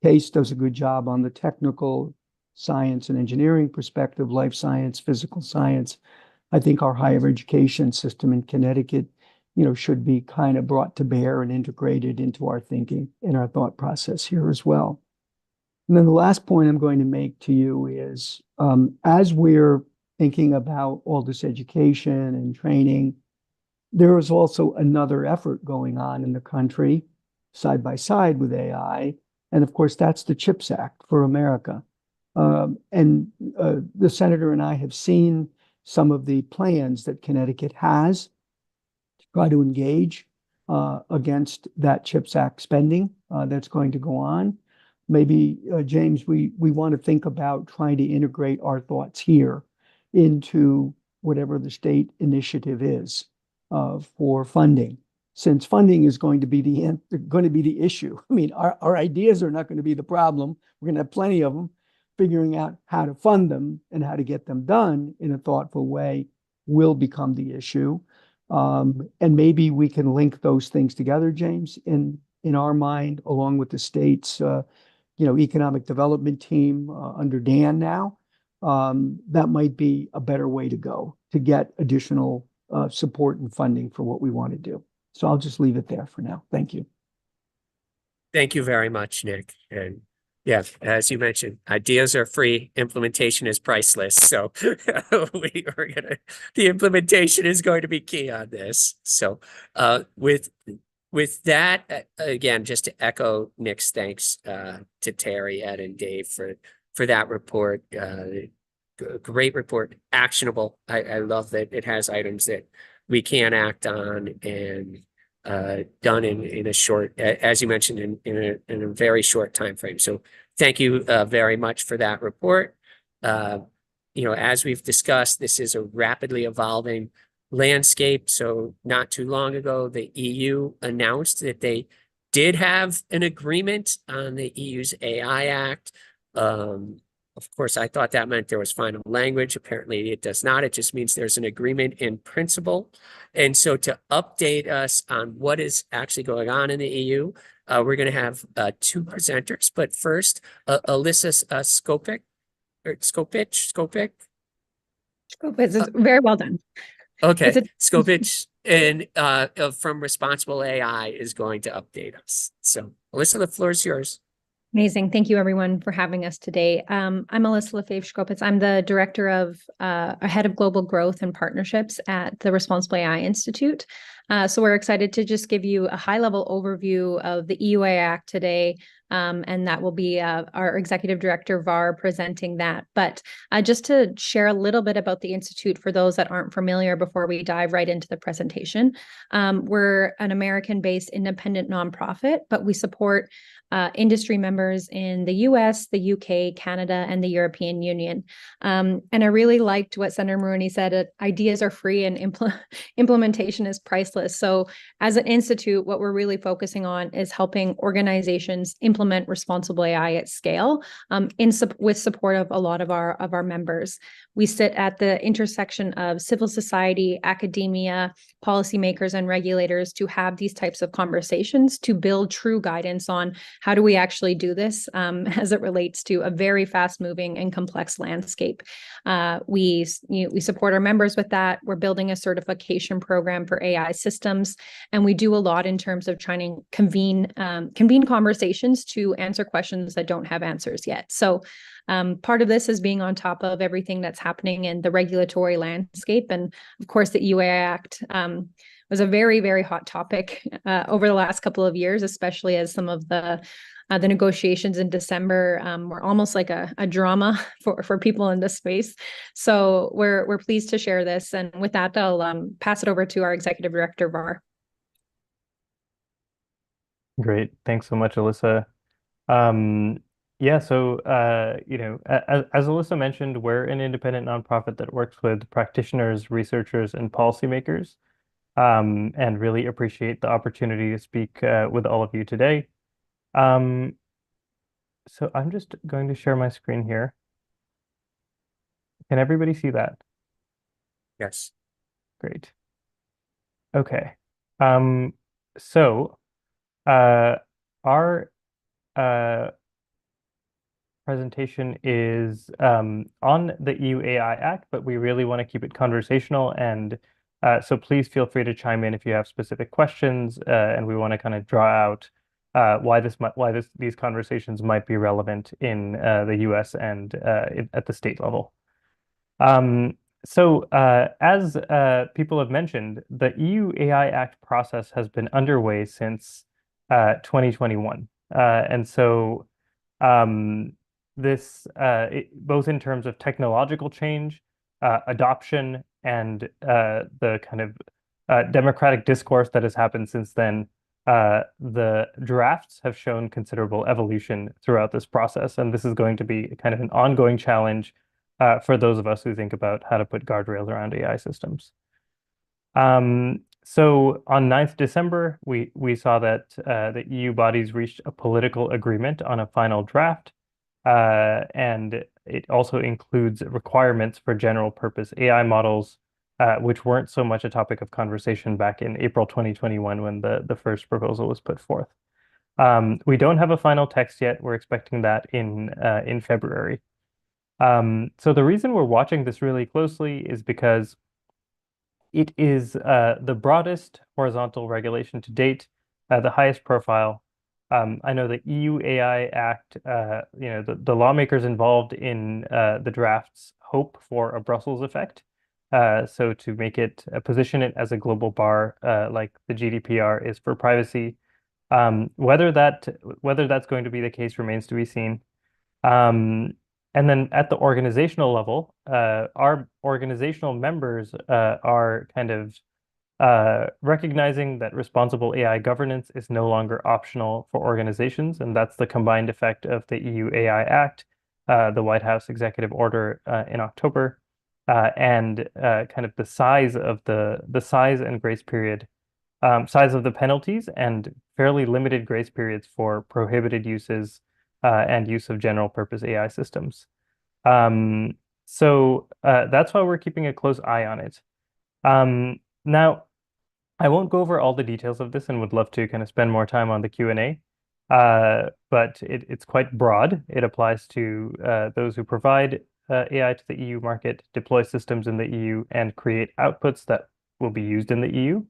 Case does a good job on the technical science and engineering perspective, life science, physical science. I think our higher education system in Connecticut, should be kind of brought to bear and integrated into our thinking and our thought process here as well. And then the last point I'm going to make to you is, as we're thinking about all this education and training, there is also another effort going on in the country side by side with AI. And of course, that's the CHIPS Act for America. And the senator and I have seen some of the plans that Connecticut has to try to engage against that CHIPS Act spending that's going to go on. Maybe, James, we want to think about trying to integrate our thoughts here into whatever the state initiative is for funding, since funding is going to be the issue. I mean, our ideas are not going to be the problem. We're going to have plenty of them. Figuring out how to fund them and how to get them done in a thoughtful way will become the issue. And maybe we can link those things together, James, in our mind, along with the state's economic development team under Dan now. That might be a better way to go to get additional support and funding for what we want to do. So I'll just leave it there for now. Thank you. Thank you very much, Nick. And yeah, as you mentioned, ideas are free, implementation is priceless. So the implementation is going to be key on this. So with that, again, just to echo Nick's thanks to Terry, Ed, and Dave for that report. Great report, actionable. I love that it has items that we can act on and done in a short, as you mentioned, in a very short time frame. So thank you very much for that report. As we've discussed, this is a rapidly evolving landscape. So not too long ago, the EU announced that they did have an agreement on the EU's AI Act. Of course, I thought that meant there was final language. Apparently, it does not. It just means there's an agreement in principle. And so to update us on what is actually going on in the EU, we're going to have two presenters. But first, Alyssa Skopich. Very well done. Okay, Skopich and from Responsible AI is going to update us. So, Alyssa, the floor is yours. Amazing. Thank you, everyone, for having us today. I'm Alyssa Lefebvre-Skopitz. I'm the director of head of global growth and partnerships at the Responsible AI Institute. So we're excited to just give you a high-level overview of the EU AI Act today, and that will be our executive director, Var, presenting that. But just to share a little bit about the Institute for those that aren't familiar before we dive right into the presentation. We're an American-based independent nonprofit, but we support industry members in the US, the UK, Canada, and the European Union. And I really liked what Senator Maroney said, ideas are free and implementation is priceless. So as an institute, what we're really focusing on is helping organizations implement responsible AI at scale with support of a lot of our members. We sit at the intersection of civil society, academia, policymakers, and regulators to have these types of conversations to build true guidance on how do we actually do this as it relates to a very fast-moving and complex landscape. We support our members with that. We're building a certification program for AI systems, and we do a lot in terms of trying to convene conversations to answer questions that don't have answers yet. So part of this is being on top of everything that's happening in the regulatory landscape. And of course, the EU AI Act was a very, very hot topic over the last couple of years, especially as some of the negotiations in December were almost like a drama for people in this space. So we're pleased to share this. And with that, I'll pass it over to our executive director, Var. Great. Thanks so much, Alyssa. Yeah, so as Alyssa mentioned, we're an independent nonprofit that works with practitioners, researchers, and policymakers, and really appreciate the opportunity to speak with all of you today. So I'm just going to share my screen here. Can everybody see that? Yes. Great. Okay. So our presentation is on the EU AI Act, but we really want to keep it conversational, and so please feel free to chime in if you have specific questions, and we want to kind of draw out why these conversations might be relevant in the US and at the state level. So as people have mentioned, the EU AI Act process has been underway since 2021. And so both in terms of technological change, adoption, and the kind of democratic discourse that has happened since then, the drafts have shown considerable evolution throughout this process. And this is going to be kind of an ongoing challenge for those of us who think about how to put guardrails around AI systems. So on 9th December, we saw that the EU bodies reached a political agreement on a final draft, and it also includes requirements for general purpose AI models, which weren't so much a topic of conversation back in April 2021 when the first proposal was put forth. We don't have a final text yet. We're expecting that in February. So the reason we're watching this really closely is because it is the broadest horizontal regulation to date, the highest profile. I know the EU AI Act, the lawmakers involved in the drafts hope for a Brussels effect. So to make it, position it as a global bar, like the GDPR is for privacy. Whether that's going to be the case remains to be seen. And then at the organizational level, our organizational members are kind of recognizing that responsible AI governance is no longer optional for organizations, and that's the combined effect of the EU AI Act, the White House executive order in October, and kind of the size and grace period, size of the penalties, and fairly limited grace periods for prohibited uses and use of general purpose AI systems. So that's why we're keeping a close eye on it. Now, I won't go over all the details of this and would love to kind of spend more time on the Q&A, but it's quite broad. It applies to those who provide AI to the EU market, deploy systems in the EU, and create outputs that will be used in the EU.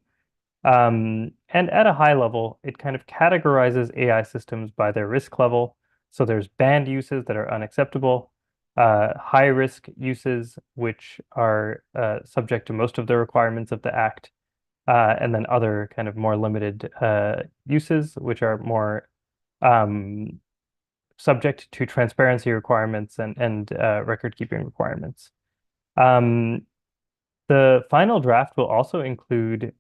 And at a high level, it kind of categorizes AI systems by their risk level. So there's banned uses that are unacceptable, high risk uses, which are subject to most of the requirements of the Act, and then other kind of more limited uses, which are more subject to transparency requirements and record keeping requirements. The final draft will also include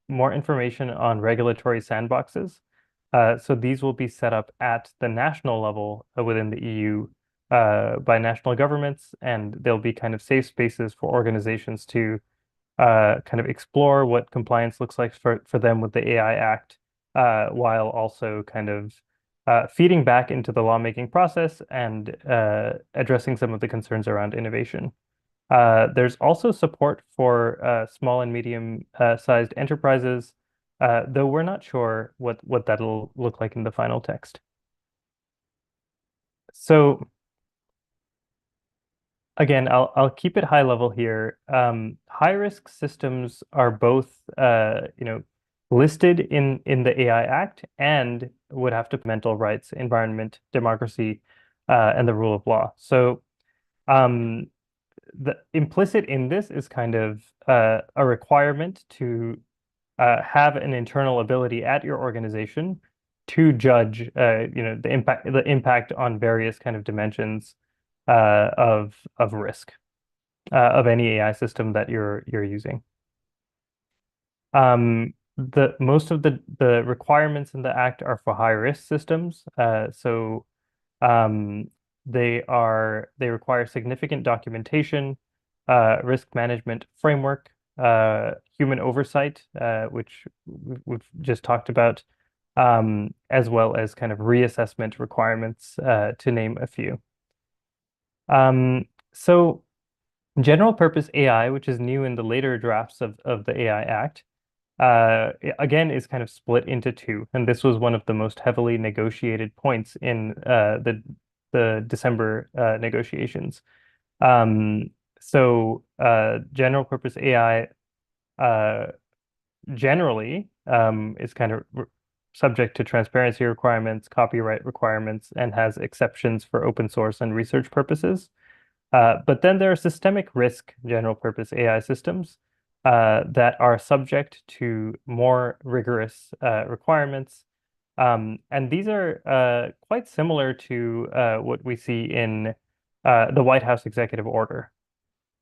more information on regulatory sandboxes. So these will be set up at the national level within the EU by national governments, and there'll be kind of safe spaces for organizations to kind of explore what compliance looks like for them with the AI Act, while also kind of feeding back into the lawmaking process and addressing some of the concerns around innovation. There's also support for small and medium sized enterprises, though we're not sure what that'll look like in the final text. So again, I'll keep it high level here. High risk systems are both listed in the AI Act and would have to mental rights, environment, democracy, and the rule of law. So the implicit in this is kind of a requirement to have an internal ability at your organization to judge the impact on various kind of dimensions of risk of any AI system that you're using. most of the requirements in the act are for high risk systems. So they require significant documentation, risk management framework, human oversight, which we've just talked about, as well as kind of reassessment requirements, to name a few. So general purpose AI, which is new in the later drafts of the AI Act, again, is kind of split into two. And this was one of the most heavily negotiated points in the December negotiations. So general purpose AI generally is kind of subject to transparency requirements, copyright requirements, and has exceptions for open source and research purposes. But then there are systemic risk general purpose AI systems that are subject to more rigorous requirements. And these are quite similar to what we see in the White House executive order.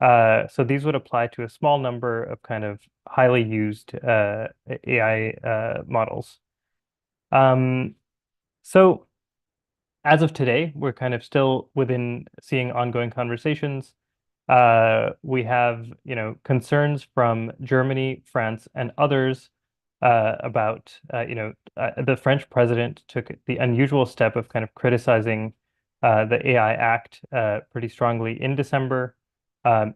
So these would apply to a small number of kind of highly used AI models. So as of today, we're kind of still within seeing ongoing conversations. We have, concerns from Germany, France, and others about, the French president took the unusual step of kind of criticizing the AI Act pretty strongly in December,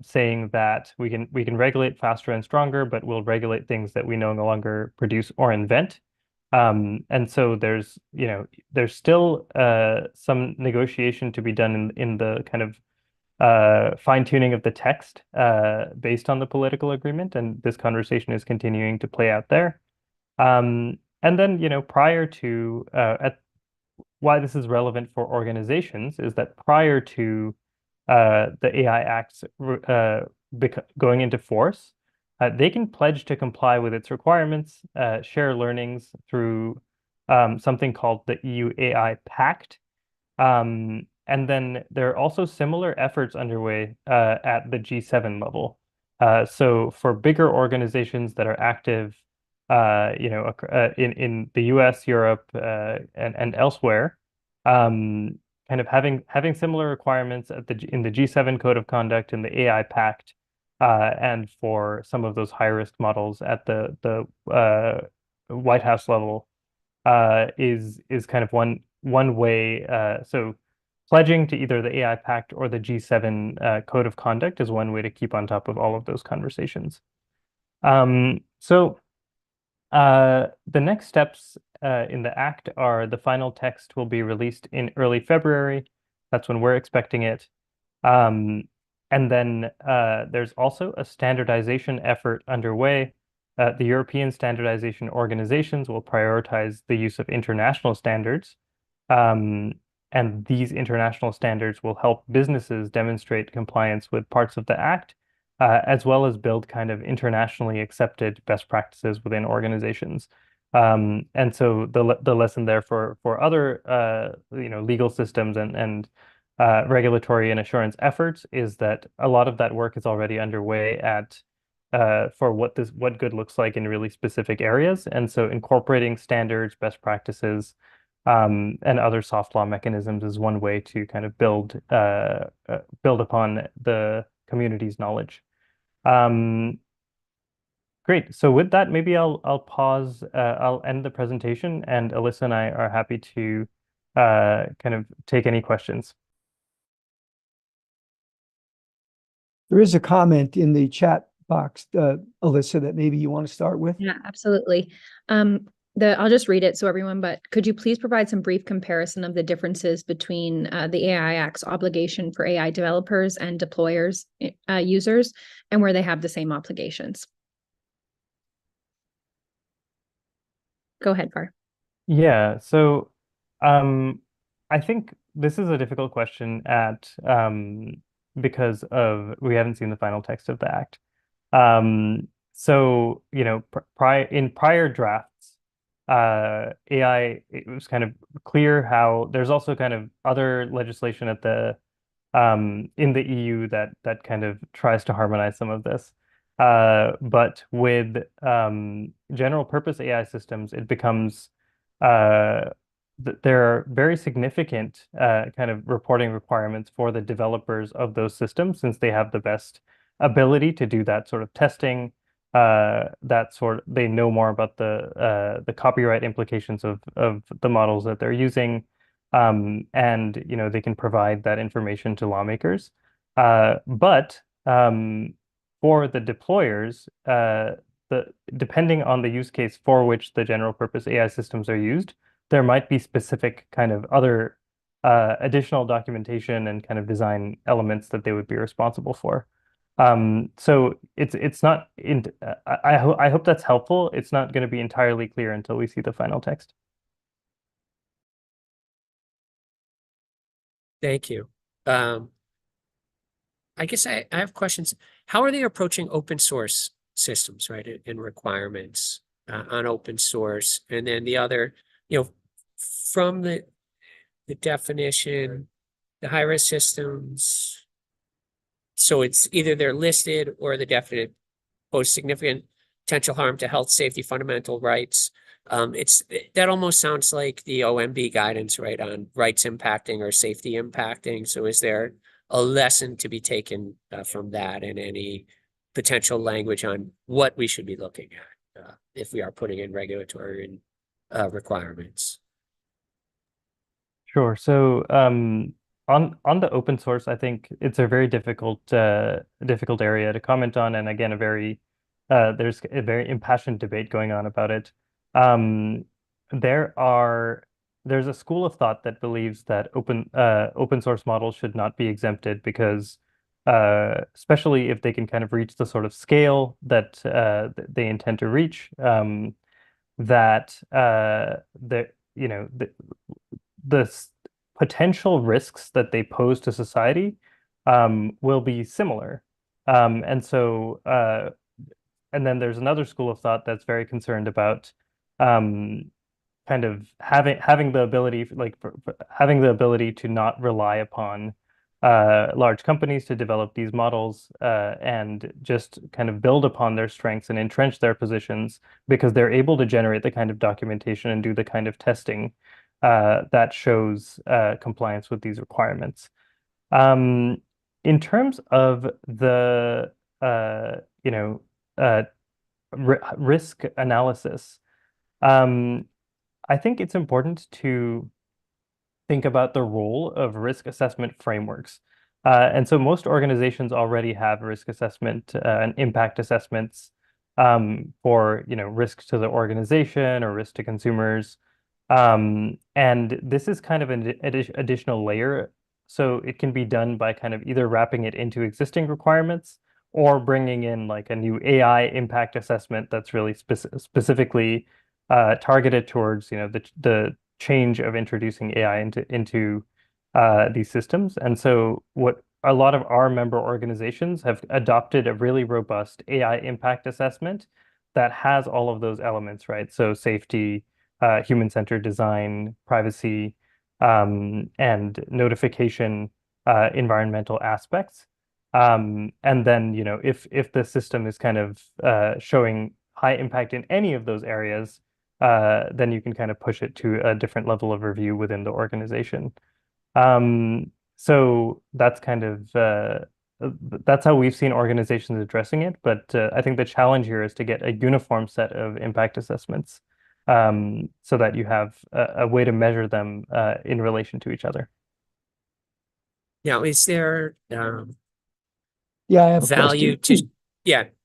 saying that we can regulate faster and stronger, but we'll regulate things that we no longer produce or invent. And so there's still some negotiation to be done in the kind of fine-tuning of the text based on the political agreement, and this conversation is continuing to play out there. And then, prior to why this is relevant for organizations is that prior to the AI Acts going into force, they can pledge to comply with its requirements, share learnings through something called the EU AI Pact. And then there are also similar efforts underway at the G7 level. So for bigger organizations that are active, in the US, Europe, and elsewhere, kind of having similar requirements in the G7 Code of Conduct and the AI Pact, and for some of those high risk models at the White House level, is kind of one way. So pledging to either the AI Pact or the G7 Code of Conduct is one way to keep on top of all of those conversations. So the next steps in the Act are the final text will be released in early February. That's when we're expecting it. And then there's also a standardization effort underway. The European standardization organizations will prioritize the use of international standards. And these international standards will help businesses demonstrate compliance with parts of the Act, as well as build kind of internationally accepted best practices within organizations. And so the lesson there for other legal systems and regulatory and assurance efforts is that a lot of that work is already underway for what good looks like in really specific areas. And so incorporating standards, best practices, and other soft law mechanisms is one way to kind of build upon the community's knowledge. Great. So with that, maybe I'll pause. I'll end the presentation, and Alyssa and I are happy to kind of take any questions. There is a comment in the chat box, Alyssa, that maybe you want to start with. Yeah, absolutely. I'll just read it so everyone, but could you please provide some brief comparison of the differences between the AI Act's obligation for AI developers and deployers, users, and where they have the same obligations? Go ahead, Far. Yeah, so I think this is a difficult question because we haven't seen the final text of the Act. So, in prior drafts, AI, it was kind of clear how there's also kind of other legislation at in the EU that kind of tries to harmonize some of this. But with general purpose AI systems, it becomes there are very significant kind of reporting requirements for the developers of those systems, since they have the best ability to do that sort of testing. They know more about the copyright implications of the models that they're using, and they can provide that information to lawmakers. But for the deployers, depending on the use case for which the general purpose AI systems are used, there might be specific kind of other additional documentation and kind of design elements that they would be responsible for. So it's not I hope that's helpful. It's not going to be entirely clear until we see the final text. Thank you. I guess I have questions. How are they approaching open source systems, right, and requirements on open source? And then the other, from the definition, the high-risk systems, so it's either they're listed or the definite pose significant potential harm to health, safety, fundamental rights. That almost sounds like the OMB guidance, right, on rights impacting or safety impacting. So is there a lesson to be taken from that, and any potential language on what we should be looking at if we are putting in regulatory requirements? Sure. So on the open source, I think it's a very difficult area to comment on, and again, there's a very impassioned debate going on about it. There's a school of thought that believes that open source models should not be exempted because, especially if they can kind of reach the sort of scale that they intend to reach, the potential risks that they pose to society will be similar. And then there's another school of thought that's very concerned about kind of having the ability, having the ability to not rely upon large companies to develop these models, and just kind of build upon their strengths and entrench their positions because they're able to generate the kind of documentation and do the kind of testing that shows compliance with these requirements. In terms of the risk analysis, I think it's important to think about the role of risk assessment frameworks. And so most organizations already have risk assessment and impact assessments for risk to the organization or risk to consumers. And this is kind of an additional layer. So it can be done by kind of either wrapping it into existing requirements or bringing in like a new AI impact assessment that's really specifically targeted towards the change of introducing AI into these systems. And so what a lot of our member organizations have adopted a really robust AI impact assessment that has all of those elements, right? So safety, human-centered design, privacy, and notification, environmental aspects. And then, if the system is kind of showing high impact in any of those areas, then you can kind of push it to a different level of review within the organization. So that's kind of that's how we've seen organizations addressing it. But I think the challenge here is to get a uniform set of impact assessments, so that you have a way to measure them in relation to each other. Now, is there Yeah, I have a value question.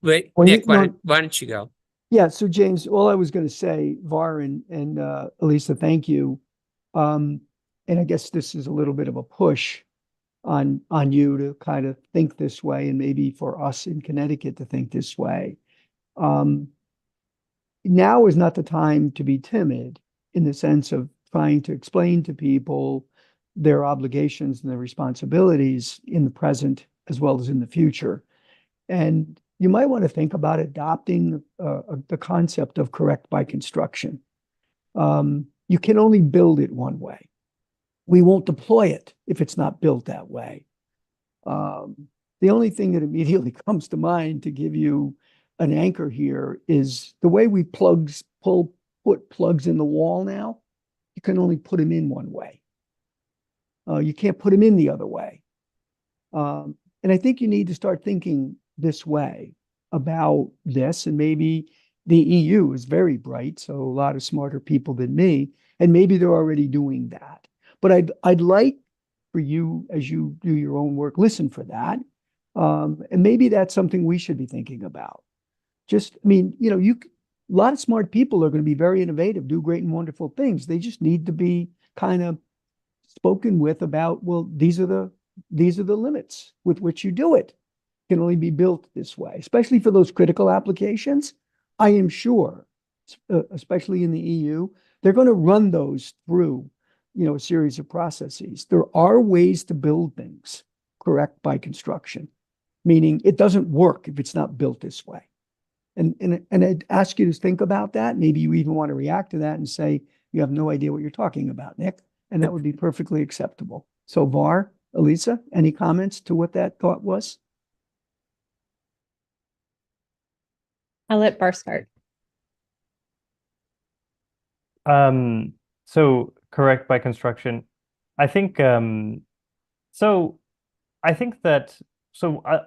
wait, Well, Nick, why don't you go? Yeah, so James, all I was going to say, Var and Elisa, thank you. And I guess this is a little bit of a push on you to kind of think this way, and maybe for us in Connecticut to think this way. Now is not the time to be timid in the sense of trying to explain to people their obligations and their responsibilities in the present as well as in the future. And you might want to think about adopting the concept of correct by construction. You can only build it one way. We won't deploy it if it's not built that way. The only thing that immediately comes to mind to give you an anchor here is the way we put plugs in the wall now, you can only put them in one way. You can't put them in the other way. And I think you need to start thinking this way about this, and maybe the EU is very bright, so a lot of smarter people than me, and maybe they're already doing that. But I'd like for you, as you do your own work, listen for that. And maybe that's something we should be thinking about. Just, I mean, you know, a lot of smart people are going to be very innovative, do great and wonderful things. They just need to be kind of spoken with about, well, these are the limits with which you do it. It can only be built this way, especially for those critical applications. I am sure, especially in the EU, they're going to run those through, you know, a series of processes. There are ways to build things correct by construction, meaning it doesn't work if it's not built this way. And I'd ask you to think about that. Maybe you even want to react to that and say, you have no idea what you're talking about, Nick, and that would be perfectly acceptable. So Var, Elisa, any comments to what that thought was? I'll let Var start. So correct by construction. I think so I think that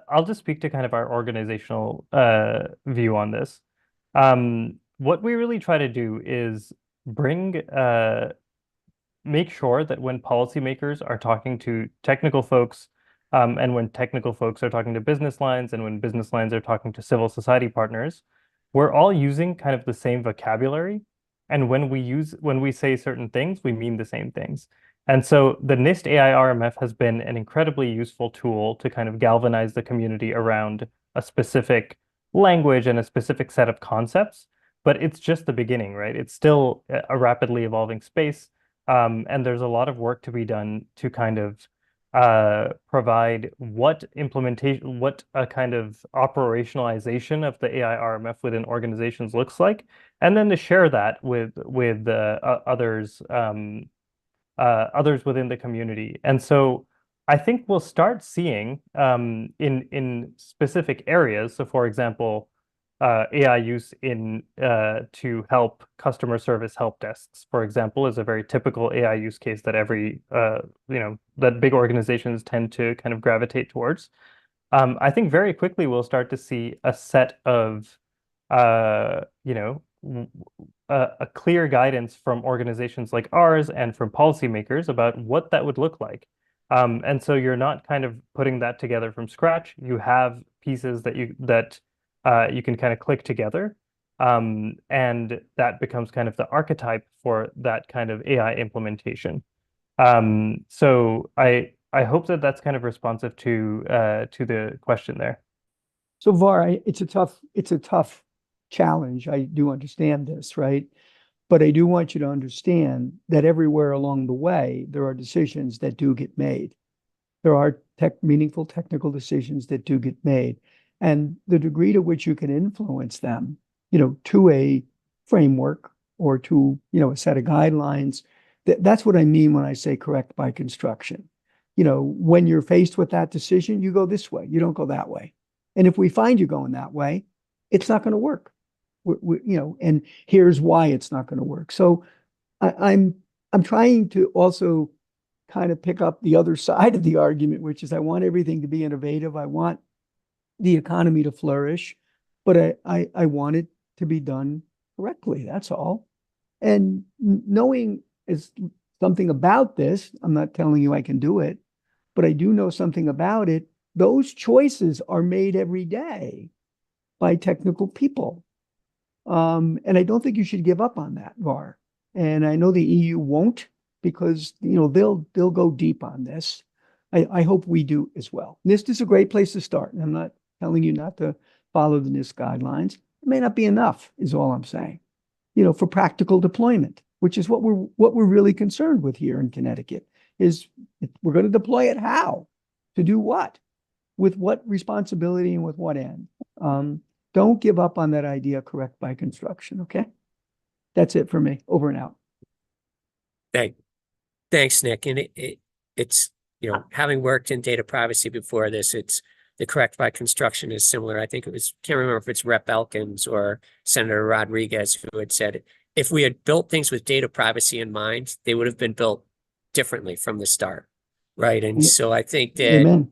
I'll just speak to kind of our organizational view on this. What we really try to do is make sure that when policymakers are talking to technical folks, and when technical folks are talking to business lines, and when business lines are talking to civil society partners, we're all using kind of the same vocabulary. And when we say certain things, we mean the same things. And so the NIST AI RMF has been an incredibly useful tool to kind of galvanize the community around a specific language and a specific set of concepts. But it's just the beginning, right? It's still a rapidly evolving space. And there's a lot of work to be done to kind of provide what a kind of operationalization of the AI RMF within organizations looks like, and then to share that with others within the community. And so I think we'll start seeing in specific areas. So for example, AI use to help customer service help desks, for example, is a very typical AI use case that that big organizations tend to kind of gravitate towards. I think very quickly we'll start to see a set of a clear guidance from organizations like ours and from policymakers about what that would look like. And so you're not kind of putting that together from scratch. You have pieces that you can kind of click together, and that becomes kind of the archetype for that kind of AI implementation. So I hope that that's kind of responsive to the question there. So Var, it's a tough challenge. I do understand this, right? But I do want you to understand that everywhere along the way, there are decisions that do get made. There are meaningful technical decisions that do get made. And the degree to which you can influence them, to a framework or to, a set of guidelines, that's what I mean when I say correct by construction. When you're faced with that decision, you go this way, you don't go that way. And if we find you going that way, it's not going to work. And here's why it's not going to work. So I'm trying to also kind of pick up the other side of the argument, which is I want everything to be innovative. I want the economy to flourish, but I want it to be done correctly. That's all. And knowing is something about this, I'm not telling you I can do it, but I do know something about it. Those choices are made every day by technical people. And I don't think you should give up on that, Var. And I know the EU won't, because they'll go deep on this. I hope we do as well. NIST is a great place to start. And I'm not telling you not to follow the NIST guidelines. It may not be enough, is all I'm saying. For practical deployment, which is what we're really concerned with here in Connecticut, is we're going to deploy it how? To do what? With what responsibility and with what end? Don't give up on that idea, correct by construction, okay? That's it for me. Over and out. Thanks, Nick. And it's, having worked in data privacy before this, the correct by construction is similar. I think it was, can't remember if it's Rep. Elkins or Senator Rodriguez who had said, if we had built things with data privacy in mind, they would have been built differently from the start, right? And so I think that Amen.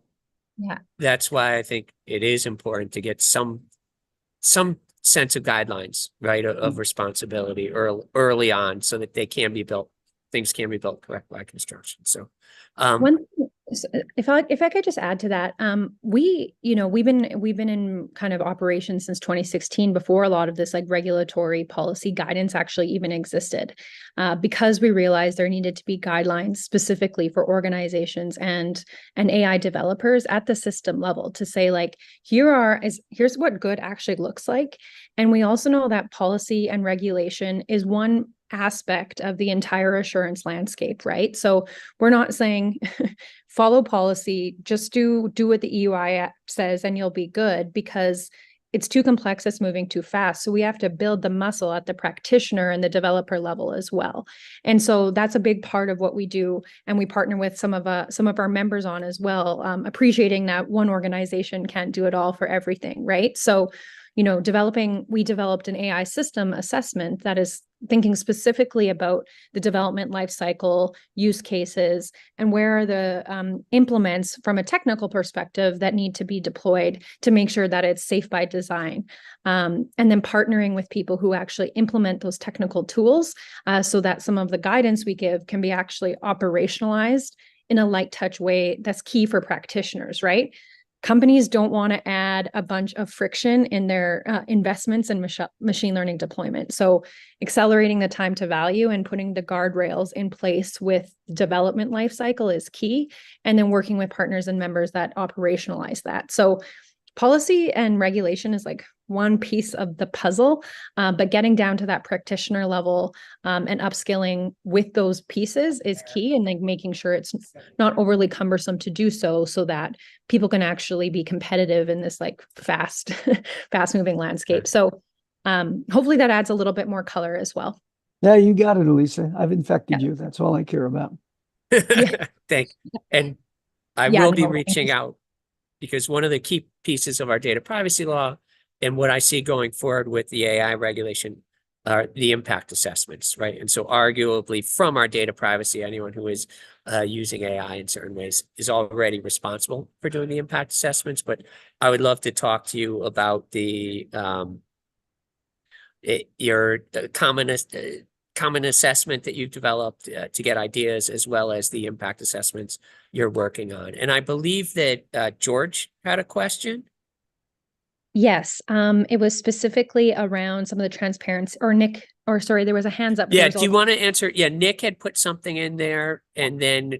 that's why I think it is important to get some sense of guidelines, right, of responsibility early on, so that they can be built, things can be built correct by construction. So if I could just add to that, we've been in kind of operation since 2016, before a lot of this like regulatory policy guidance actually even existed, because we realized there needed to be guidelines specifically for organizations and AI developers at the system level to say, like, here's what good actually looks like. And we also know that policy and regulation is one aspect of the entire assurance landscape, right? So we're not saying follow policy, just do what the EUI Act says and you'll be good, because it's too complex, it's moving too fast. So we have to build the muscle at the practitioner and the developer level as well. And so that's a big part of what we do. And we partner with some of our members on as well, appreciating that one organization can't do it all for everything, right? So we developed an AI system assessment that is thinking specifically about the development lifecycle, use cases, and where are the implements from a technical perspective that need to be deployed to make sure that it's safe by design. And then partnering with people who actually implement those technical tools, so that some of the guidance we give can be actually operationalized in a light touch way that's key for practitioners, right? Companies don't want to add a bunch of friction in their investments in machine learning deployment. So accelerating the time to value and putting the guardrails in place with development lifecycle is key. And then working with partners and members that operationalize that. So policy and regulation is like one piece of the puzzle, but getting down to that practitioner level and upskilling with those pieces is key, and like making sure it's not overly cumbersome to do so that people can actually be competitive in this like fast moving landscape. So hopefully that adds a little bit more color as well. Yeah, you got it, Elisa. I've infected you. That's all I care about. Thank you. And I will be reaching out, because one of the key pieces of our data privacy law and what I see going forward with the AI regulation are the impact assessments, right? And so arguably from our data privacy, anyone who is using AI in certain ways is already responsible for doing the impact assessments. But I would love to talk to you about the common assessment that you've developed to get ideas, as well as the impact assessments you're working on. And I believe that George had a question. Yes, it was specifically around some of the transparency, or Nick, or sorry, there was a hands up. Yeah, do you want to answer? Yeah, Nick had put something in there, and then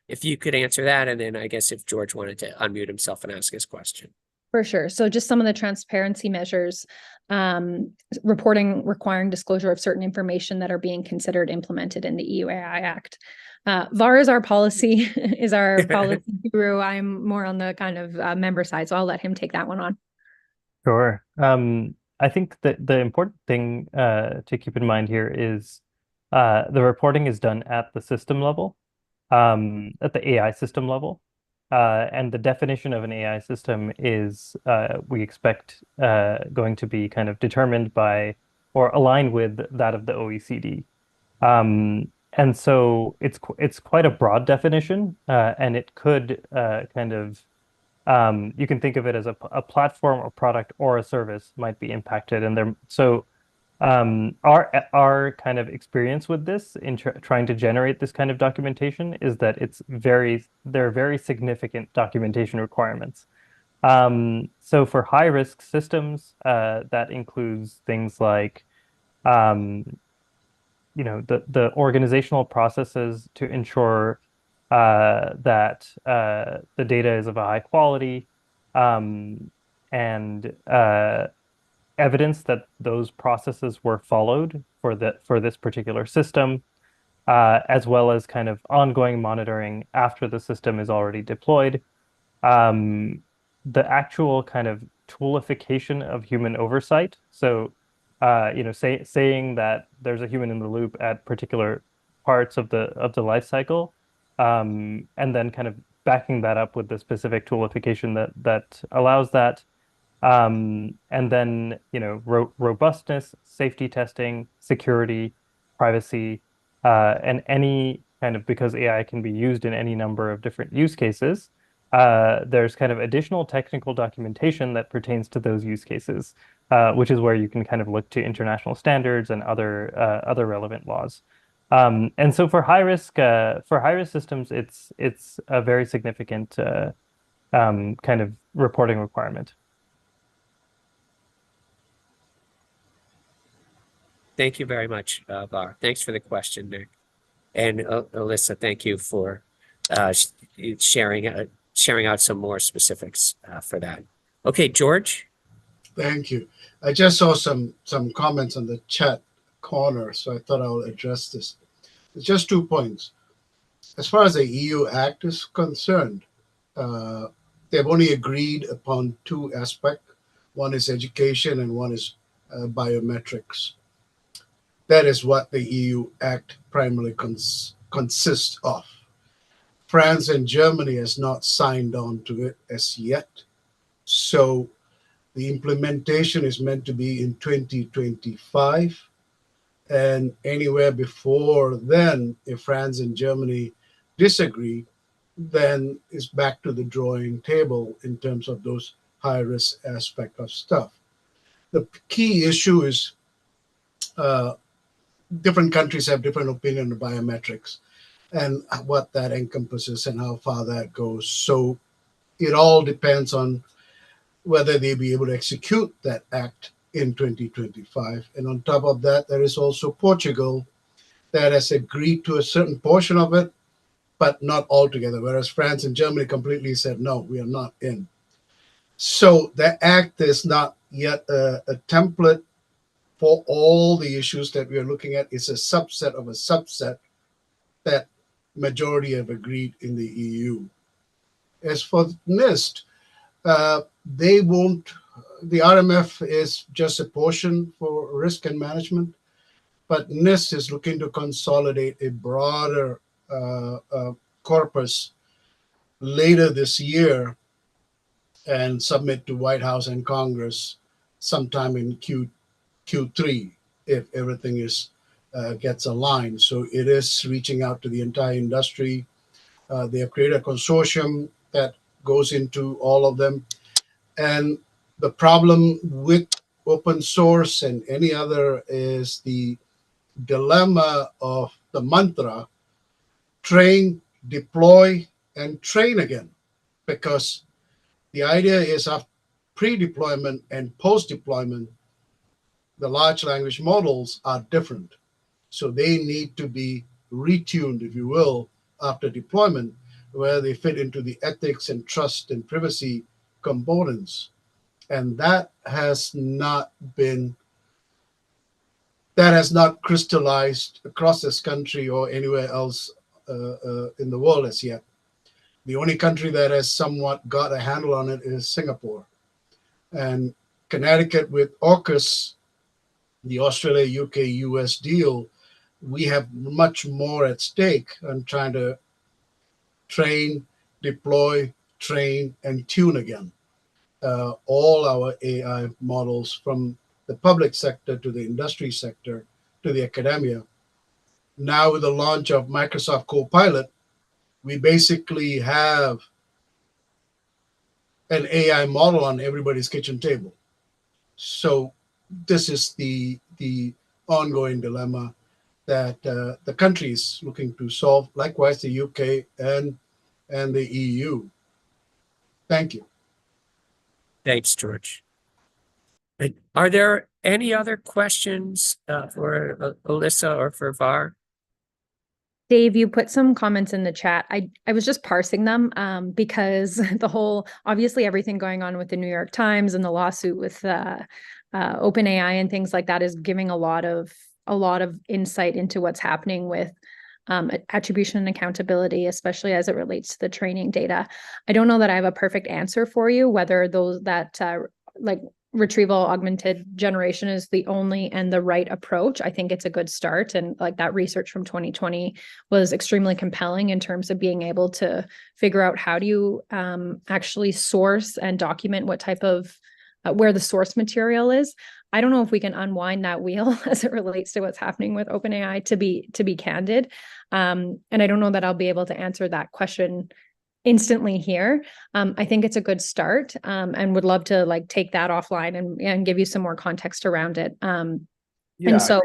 if you could answer that, and then I guess if George wanted to unmute himself and ask his question. For sure. So just some of the transparency measures, reporting requiring disclosure of certain information that are being considered implemented in the EU-AI Act. VAR is our policy, is our policy guru. I'm more on the kind of member side, so I'll let him take that one on. Sure. I think that the important thing to keep in mind here is the reporting is done at the system level, at the AI system level. And the definition of an AI system is, we expect, going to be kind of determined by or aligned with that of the OECD. And so it's quite a broad definition, and it could kind of you can think of it as a platform or product or a service might be impacted, and our kind of experience with this in trying to generate this kind of documentation is that there are very significant documentation requirements. So for high risk systems, that includes things like the organizational processes to ensure that the data is of a high quality, and evidence that those processes were followed for this particular system, as well as kind of ongoing monitoring after the system is already deployed. The actual kind of toolification of human oversight. So, saying that there's a human in the loop at particular parts of the life cycle, and then kind of backing that up with the specific toolification that allows that. And then, robustness, safety testing, security, privacy, and any kind of, because AI can be used in any number of different use cases, there's kind of additional technical documentation that pertains to those use cases, which is where you can kind of look to international standards and other relevant laws. And so for high risk systems, it's a very significant kind of reporting requirement. Thank you very much, Var. Thanks for the question, Nick. And Alyssa, thank you for sharing out some more specifics for that. Okay, George. Thank you. I just saw some comments on the chat corner, so I thought I will address this. It's just 2 points. As far as the EU Act is concerned, they've only agreed upon 2 aspects. One is education and one is biometrics. That is what the EU Act primarily consists of. France and Germany has not signed on to it as yet. So the implementation is meant to be in 2025. And anywhere before then, if France and Germany disagree, then it's back to the drawing table in terms of those high-risk aspect of stuff. The key issue is different countries have different opinion on biometrics and what that encompasses and how far that goes. So it all depends on whether they be able to execute that act in 2025. And on top of that, there is also Portugal that has agreed to a certain portion of it, but not altogether, whereas France and Germany completely said, no, we are not in. So the act is not yet a template for all the issues that we are looking at. It's a subset of a subset that majority have agreed in the EU. As for NIST, they won't, the RMF is just a portion for risk and management, but NIST is looking to consolidate a broader corpus later this year and submit to White House and Congress sometime in Q3 if everything is gets aligned. So it is reaching out to the entire industry. They have created a consortium that goes into all of them. And the problem with open source and any other is the dilemma of the mantra, train, deploy, and train again. Because the idea is of pre-deployment and post-deployment, the large language models are different. So they need to be retuned, if you will, after deployment, where they fit into the ethics and trust and privacy components. And that has not crystallized across this country or anywhere else in the world as yet. The only country that has somewhat got a handle on it is Singapore. And Connecticut with AUKUS, the Australia, UK, US deal, we have much more at stake on trying to train, deploy, train, and tune again. All our AI models from the public sector to the industry sector to the academia. Now with the launch of Microsoft Copilot, we basically have an AI model on everybody's kitchen table. So this is the ongoing dilemma that the country is looking to solve. Likewise, the UK and the EU. Thank you. Thanks, George. Are there any other questions for Alyssa or for Var? Dave, you put some comments in the chat. I was just parsing them because the whole, obviously everything going on with the New York Times and the lawsuit with OpenAI and things like that is giving a lot of insight into what's happening with attribution and accountability, especially as it relates to the training data. I don't know that I have a perfect answer for you, whether those that like retrieval augmented generation is the only and the right approach, I think it's a good start. And like that research from 2020 was extremely compelling in terms of being able to figure out how do you actually source and document what type of where the source material is. I don't know if we can unwind that wheel as it relates to what's happening with OpenAI, to be candid. And I don't know that I'll be able to answer that question instantly here. I think it's a good start, and would love to like take that offline and give you some more context around it. And so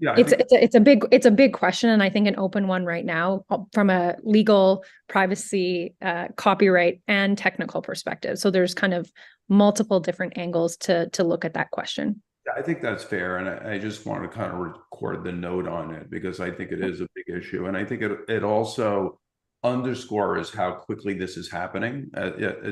it's a big question, and I think an open one right now from a legal, privacy, copyright, and technical perspective. So there's kind of multiple different angles to look at that question. I think that's fair, and I just want to kind of record the note on it because I think it is a big issue, and I think it also underscores how quickly this is happening.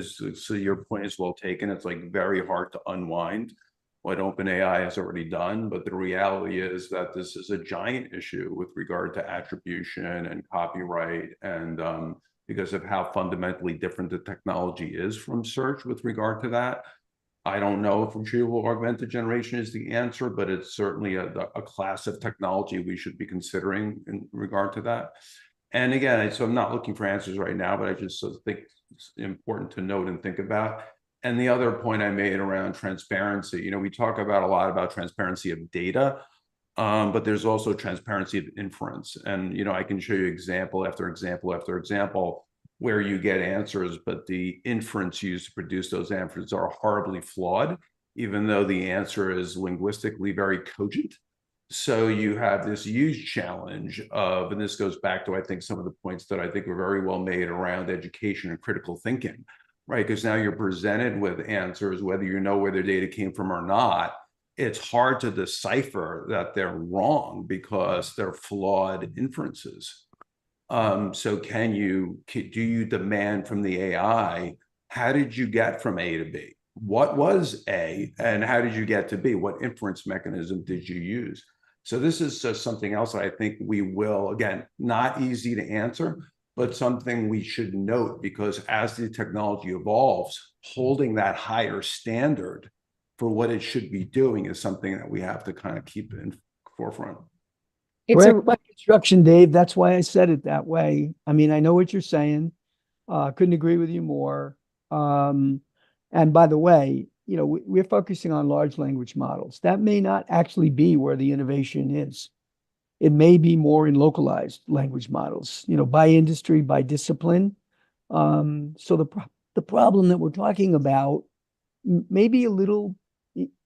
So your point is well taken. It's like very hard to unwind what OpenAI has already done, but the reality is that this is a giant issue with regard to attribution and copyright, and because of how fundamentally different the technology is from search with regard to that. I don't know if retrieval augmented generation is the answer, but it's certainly a class of technology we should be considering in regard to that. And again, so I'm not looking for answers right now, but I just think it's important to note and think about. And the other point I made around transparency, you know, we talk about a lot about transparency of data, but there's also transparency of inference. And, you know, I can show you example after example after example where you get answers, but the inference used to produce those answers are horribly flawed, even though the answer is linguistically very cogent. So you have this huge challenge of, and this goes back to, I think, some of the points that I think were very well made around education and critical thinking, right? Because now you're presented with answers, whether you know where their data came from or not. It's hard to decipher that they're wrong because they're flawed inferences. So do you demand from the AI, how did you get from A to B? What was A and how did you get to B? What inference mechanism did you use? So this is just something else that I think we will, again, not easy to answer, but something we should note, because as the technology evolves, holding that higher standard for what it should be doing is something that we have to kind of keep in forefront. Correct my construction, Dave. That's why I said it that way. I mean, I know what you're saying. Couldn't agree with you more. And by the way, you know, we're focusing on large language models. That may not actually be where the innovation is. It may be more in localized language models, you know, by industry, by discipline. So the problem that we're talking about may be a little,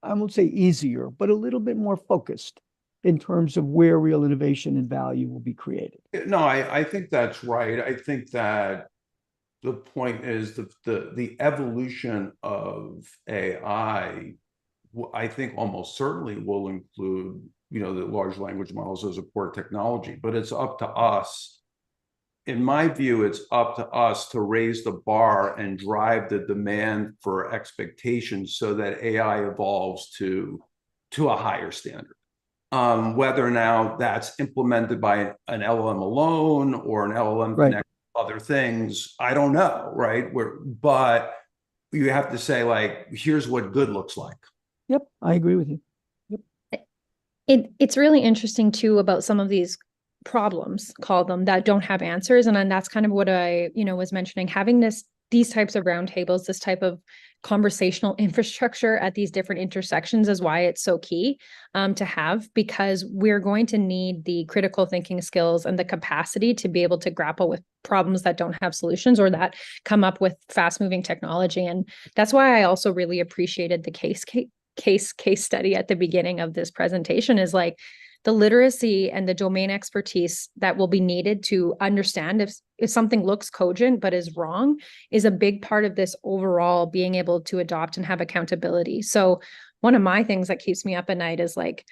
I won't say easier, but a little bit more focused in terms of where real innovation and value will be created. No, I think that's right. I think that the point is the evolution of AI, I think almost certainly will include, you know, the large language models as a core technology, but it's up to us. In my view, it's up to us to raise the bar and drive the demand for expectations so that AI evolves to a higher standard. Whether now that's implemented by an LLM alone or an LLM connected to other things, I don't know, right? But you have to say, like, here's what good looks like. Yep, I agree with you. Yep. It's really interesting too about some of these problems, call them, that don't have answers. And then that's kind of what I, you know, was mentioning, having these types of roundtables, this type of conversational infrastructure at these different intersections is why it's so key to have, because we're going to need the critical thinking skills and the capacity to be able to grapple with problems that don't have solutions or that come up with fast moving technology. And that's why I also really appreciated the case study at the beginning of this presentation, is like the literacy and the domain expertise that will be needed to understand if something looks cogent but is wrong is a big part of this overall being able to adopt and have accountability. So one of my things that keeps me up at night is like,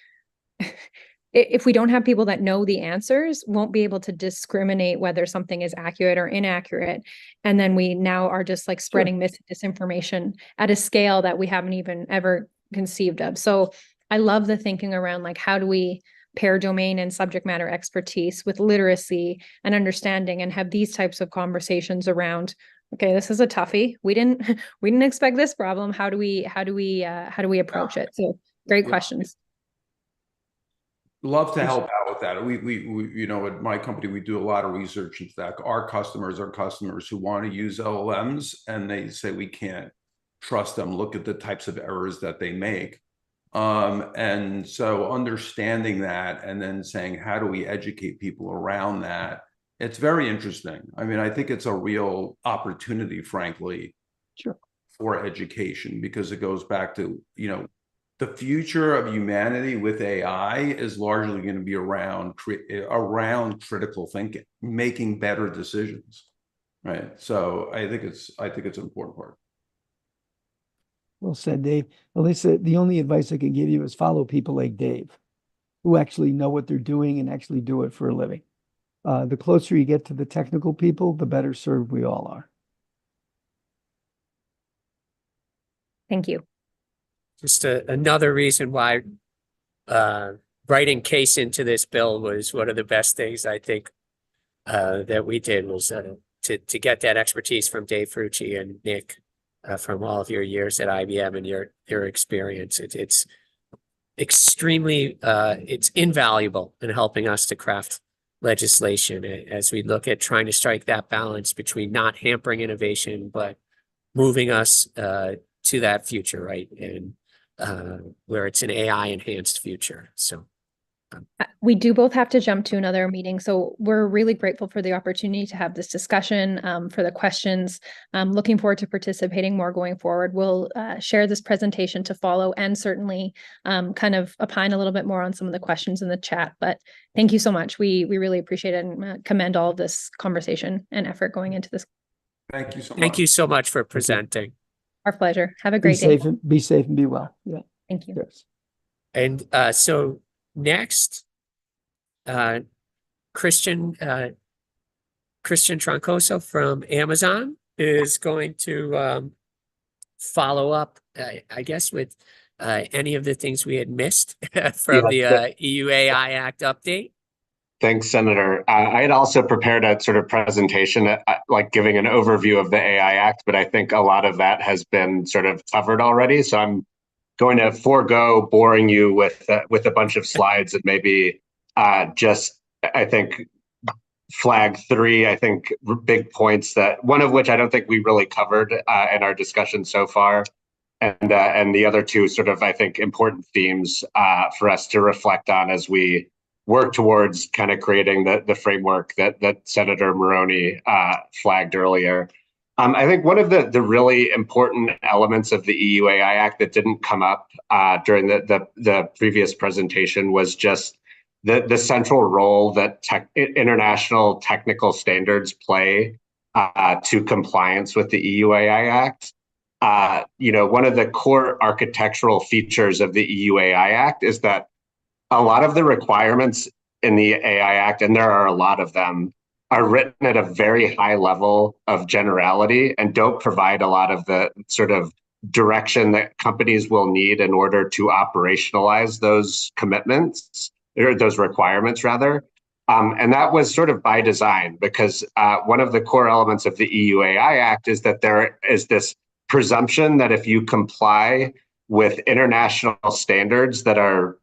if we don't have people that know the answers, won't be able to discriminate whether something is accurate or inaccurate. And then we now are just like spreading disinformation at a scale that we haven't even ever conceived of. So I love the thinking around like, how do we pair domain and subject matter expertise with literacy and understanding and have these types of conversations around Okay, this is a toughie. We didn't we didn't expect this problem. How do we approach it? So great Yeah. questions. Love to help out with that. We you know, at my company, we do a lot of research into that. Our customers are customers who want to use LLMs, and they say we can't trust them. Look at the types of errors that they make. And so understanding that and then saying, how do we educate people around that? It's very interesting. I mean, I think it's a real opportunity, frankly, Sure. for education, because it goes back to, you know, the future of humanity with AI is largely going to be around critical thinking, making better decisions, right? So I think it's an important part. Well said, Dave. Alyssa, the only advice I can give you is follow people like Dave, who actually know what they're doing and actually do it for a living. The closer you get to the technical people, the better served we all are. Thank you. Just another reason why writing case into this bill was one of the best things I think that we did, was to get that expertise from Dave Frucci and Nick from all of your years at IBM and your experience. It's extremely it's invaluable in helping us to craft legislation as we look at trying to strike that balance between not hampering innovation but moving us to that future, right? And where it's an AI enhanced future. So we do both have to jump to another meeting, so we're really grateful for the opportunity to have this discussion, for the questions. Looking forward to participating more going forward. We'll share this presentation to follow, and certainly kind of opine a little bit more on some of the questions in the chat. But thank you so much. We really appreciate it and commend all of this conversation and effort going into this. Thank you so much. thank you so much for presenting. Our pleasure. Have a Be great day. safe and be well. Yeah. Thank you. Yes. And so next, Christian Troncoso from Amazon is going to follow up, I guess, with any of the things we had missed from the EU AI Act update. Thanks, Senator. I had also prepared a sort of presentation, like giving an overview of the AI Act, but I think a lot of that has been sort of covered already. So I'm going to forego boring you with a bunch of slides and maybe just, I think, flag three, I think, big points, that one of which I don't think we really covered in our discussion so far. And the other two sort of, I think, important themes for us to reflect on as we work towards kind of creating the framework that Senator Maroney flagged earlier. I think one of the really important elements of the EU AI Act that didn't come up during the previous presentation was just the central role that international technical standards play to compliance with the EU AI Act. One of the core architectural features of the EU AI Act is that a lot of the requirements in the AI Act, and there are a lot of them, are written at a very high level of generality and don't provide a lot of the sort of direction that companies will need in order to operationalize those commitments, or those requirements rather. And that was sort of by design, because one of the core elements of the EU AI Act is that there is this presumption that if you comply with international standards that are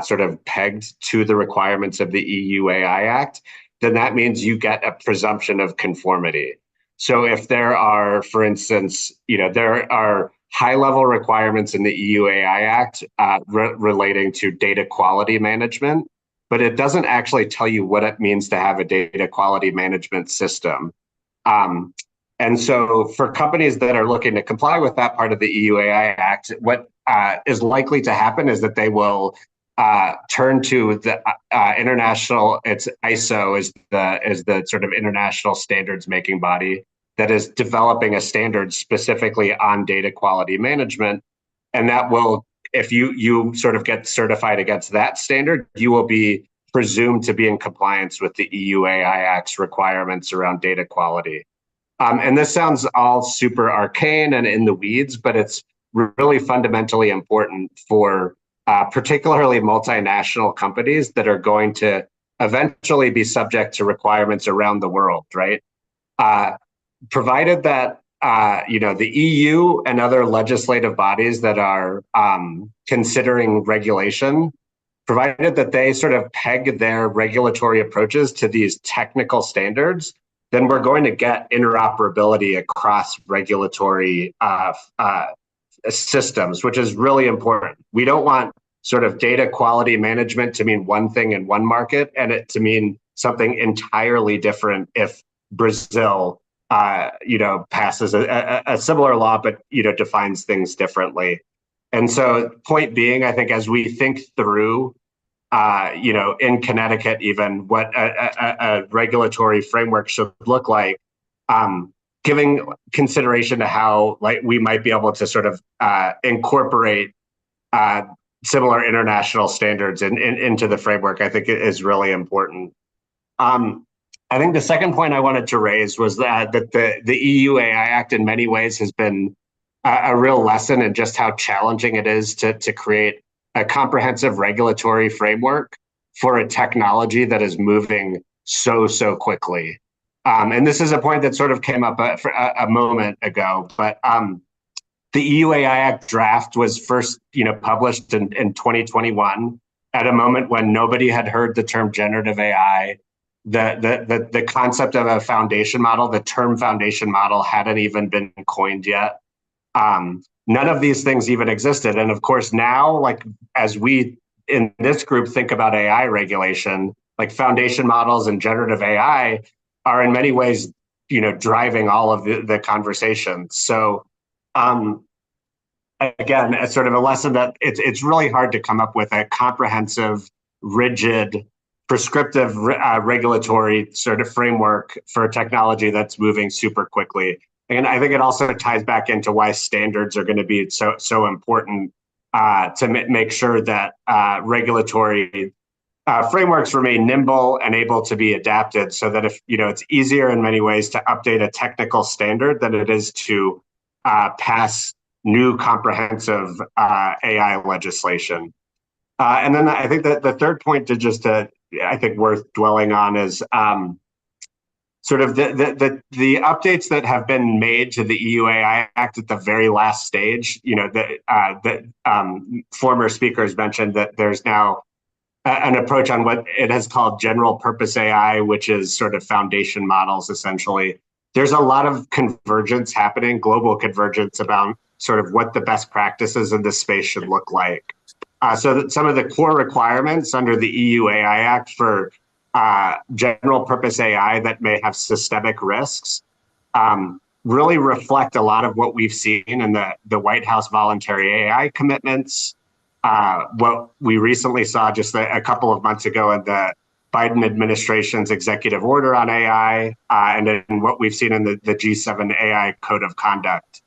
sort of pegged to the requirements of the EU AI Act, then that means you get a presumption of conformity. So if there are, for instance, there are high-level requirements in the EU AI Act relating to data quality management, but it doesn't actually tell you what it means to have a data quality management system. And so for companies that are looking to comply with that part of the EU AI Act, what is likely to happen is that they will turn to the international, it's ISO is the sort of international standards making body that is developing a standard specifically on data quality management. And that will, if you sort of get certified against that standard, you will be presumed to be in compliance with the EU AI Act's requirements around data quality. And this sounds all super arcane and in the weeds, but it's really fundamentally important for particularly multinational companies that are going to eventually be subject to requirements around the world, right? provided that the EU and other legislative bodies that are considering regulation, provided that they sort of peg their regulatory approaches to these technical standards, then we're going to get interoperability across regulatory systems, which is really important. We don't want sort of data quality management to mean one thing in one market and it to mean something entirely different if Brazil passes a similar law, but defines things differently. And so, point being, I think as we think through, in Connecticut, even what a regulatory framework should look like, giving consideration to how we might be able to sort of incorporate similar international standards into the framework, I think is really important. I think the second point I wanted to raise was that the EU AI Act in many ways has been a real lesson in just how challenging it is to create a comprehensive regulatory framework for a technology that is moving so quickly. And this is a point that sort of came up a moment ago, but the EU AI Act draft was first published in 2021 at a moment when nobody had heard the term generative AI. The concept of a foundation model, the term foundation model hadn't even been coined yet. None of these things even existed. And of course, now, as we in this group think about AI regulation, foundation models and generative AI are in many ways, driving all of the conversations. So again, it's sort of a lesson that it's really hard to come up with a comprehensive, rigid, prescriptive regulatory sort of framework for technology that's moving super quickly. And I think it also ties back into why standards are going to be so important to make sure that regulatory frameworks remain nimble and able to be adapted, so that if it's easier in many ways to update a technical standard than it is to pass new comprehensive AI legislation. And then I think that the third point I think worth dwelling on is sort of the updates that have been made to the EU AI Act at the very last stage. Former speakers mentioned that there's now an approach on what it has called general purpose AI, which is sort of foundation models, essentially. There's a lot of convergence happening, global convergence about sort of what the best practices in this space should look like. So that some of the core requirements under the EU AI Act for general purpose AI that may have systemic risks really reflect a lot of what we've seen in the White House voluntary AI commitments, what we recently saw just a couple of months ago in the Biden administration's executive order on AI, and then what we've seen in the G7 AI Code of Conduct.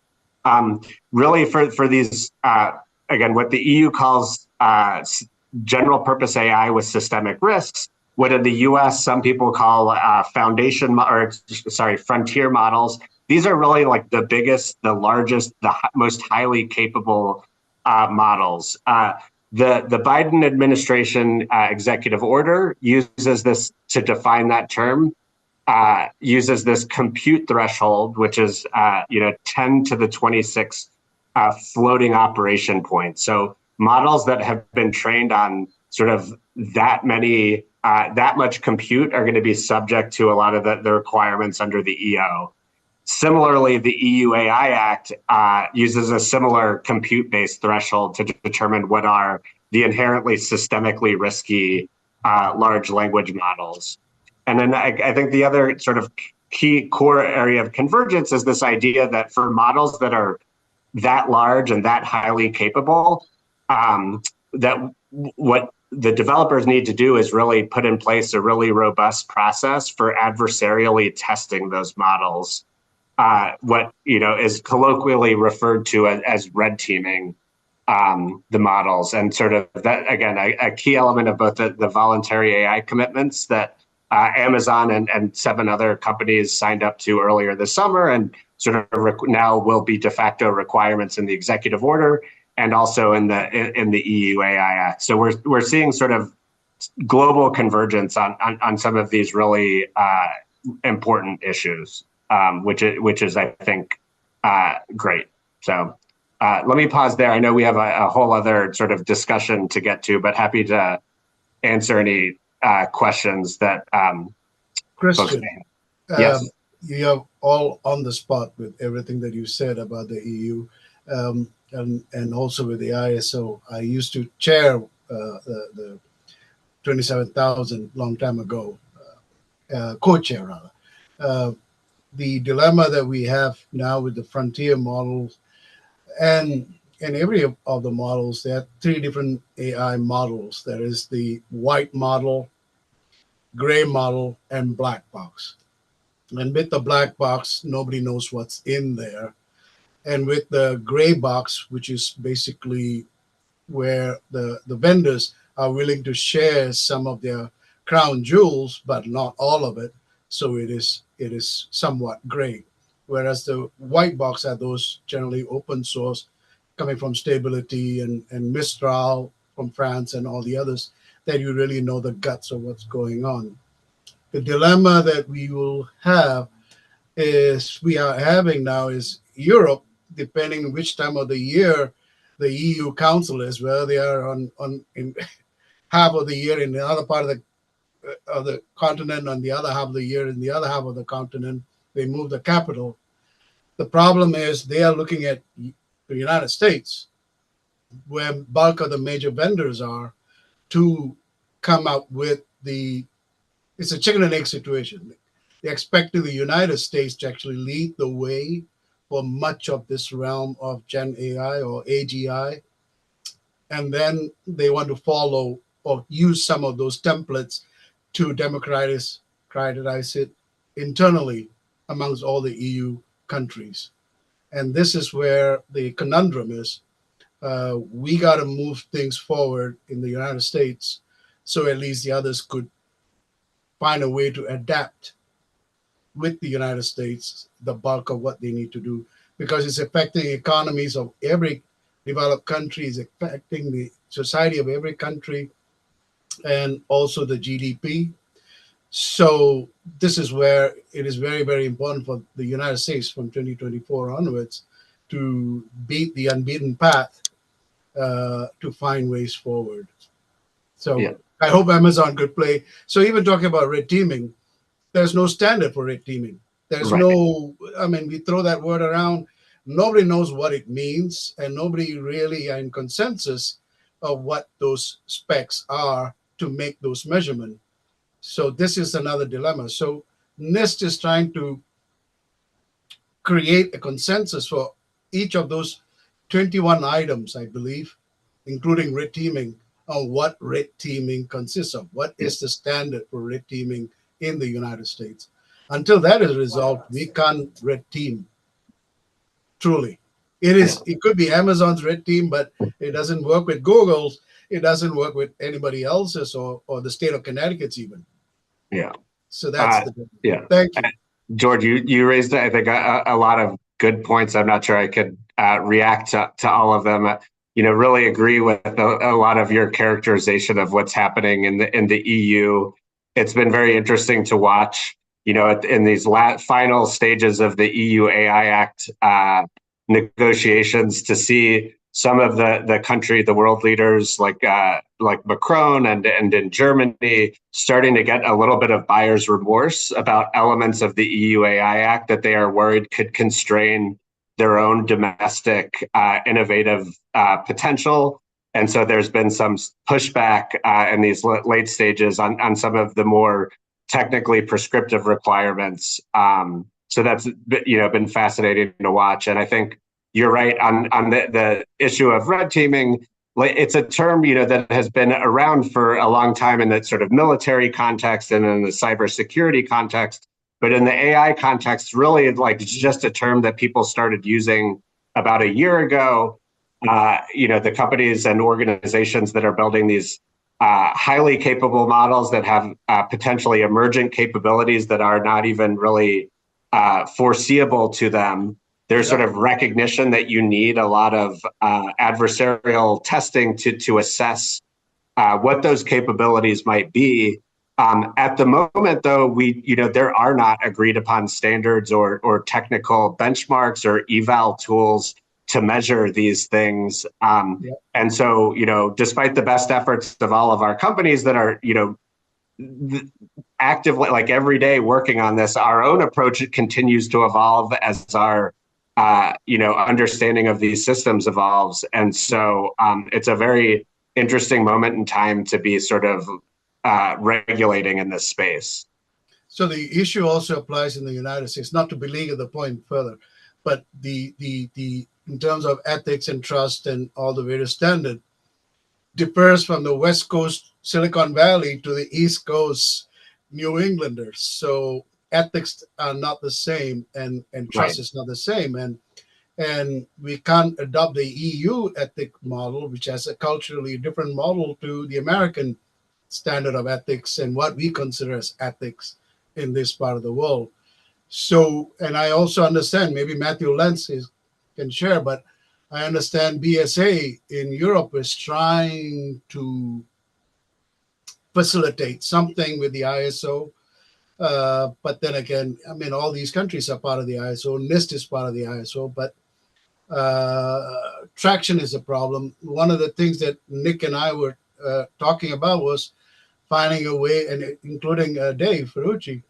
Really for these, again, what the EU calls general purpose AI with systemic risks, what in the US some people call frontier models. These are really like the biggest, the largest, the most highly capable models. The Biden administration executive order uses this to define that term, uses this compute threshold, which is 10 to the 26 floating operation points. So models that have been trained on sort of that much compute are going to be subject to a lot of the requirements under the EO. Similarly, the EU AI Act uses a similar compute-based threshold to determine what are the inherently systemically risky large language models. And then I think the other sort of key core area of convergence is this idea that for models that are that large and that highly capable, that what the developers need to do is really put in place a really robust process for adversarially testing those models. What is colloquially referred to as red teaming the models, and sort of that, again, a key element of both the voluntary AI commitments that Amazon and 7 other companies signed up to earlier this summer, and sort of now will be de facto requirements in the executive order and also in the EU AI Act. So we're seeing sort of global convergence on some of these really important issues. which is I think great. So let me pause there. I know we have a whole other sort of discussion to get to, but happy to answer any questions that folks Christian, may have. Yes. you are all on the spot with everything that you said about the EU, and also with the ISO. I used to chair the 27,000 long time ago, co-chair rather. The dilemma that we have now with the frontier models, and every of the models, there are 3 different AI models. There is the white model, gray model, and black box. And with the black box, nobody knows what's in there. And with the gray box, which is basically where the vendors are willing to share some of their crown jewels, but not all of it. So it is somewhat gray. Whereas the white box are those generally open source, coming from Stability and Mistral from France and all the others, that you really know the guts of what's going on. The dilemma that we will have we are having now is Europe, depending which time of the year the EU Council is, whether they are in half of the year in the other part of the continent, on the other half of the year in the other half of the continent, they move the capital. The problem is they are looking at the United States, where bulk of the major vendors are, to come up with it's a chicken and egg situation. They're expecting the United States to actually lead the way for much of this realm of Gen AI or AGI. And then they want to follow or use some of those templates to democratize it internally amongst all the EU countries. And this is where the conundrum is. We got to move things forward in the United States so at least the others could find a way to adapt with the United States, the bulk of what they need to do, because it's affecting economies of every developed country, it's affecting the society of every country, and also the GDP. So this is where it is very, very important for the United States from 2024 onwards to beat the unbeaten path, to find ways forward. So yeah. I hope Amazon could play. So even talking about red teaming, there's no standard for red teaming. There's no, I mean, we throw that word around. Nobody knows what it means, and nobody really are in consensus of what those specs are to make those measurements. So this is another dilemma. So NIST is trying to create a consensus for each of those 21 items, I believe, including red teaming, on what red teaming consists of. What is the standard for red teaming in the United States? Until that is resolved, we can't red team. Truly. It could be Amazon's red team, but it doesn't work with Google's. It doesn't work with anybody else's or the state of Connecticut's even. Yeah. So that's Thank you. George, you raised, I think, a lot of good points. I'm not sure I could react to all of them. Really agree with a lot of your characterization of what's happening in the EU. It's been very interesting to watch, in these final stages of the EU AI Act negotiations, to see some of the world leaders like Macron and in Germany starting to get a little bit of buyer's remorse about elements of the EU AI Act that they are worried could constrain their own domestic innovative potential. And so there's been some pushback in these late stages on some of the more technically prescriptive requirements. So that's been fascinating to watch. And I think you're right on the issue of red teaming. It's a term that has been around for a long time in that sort of military context and in the cybersecurity context. But in the AI context, really, it's just a term that people started using about a year ago. The companies and organizations that are building these highly capable models that have potentially emergent capabilities that are not even really foreseeable to them. There's sort of recognition that you need a lot of adversarial testing to assess what those capabilities might be. At the moment, though, there are not agreed upon standards or technical benchmarks or eval tools to measure these things. And so, despite the best efforts of all of our companies that are, actively, like every day working on this, our own approach continues to evolve as our, understanding of these systems evolves. And so it's a very interesting moment in time to be sort of regulating in this space. So the issue also applies in the United States, not to belabor the point further, but the in terms of ethics and trust and all the various standards, differs from the West Coast Silicon Valley to the East Coast New Englanders. So ethics are not the same, and trust is not the same, and we can't adopt the EU ethic model, which has a culturally different model to the American standard of ethics and what we consider as ethics in this part of the world. So, and I also understand, maybe Matthew Lentz can share, but I understand BSA in Europe is trying to facilitate something with the ISO. But then again, I mean, all these countries are part of the ISO. NIST is part of the ISO, but traction is a problem. One of the things that Nick and I were talking about was finding a way, and including Dave Ferrucci,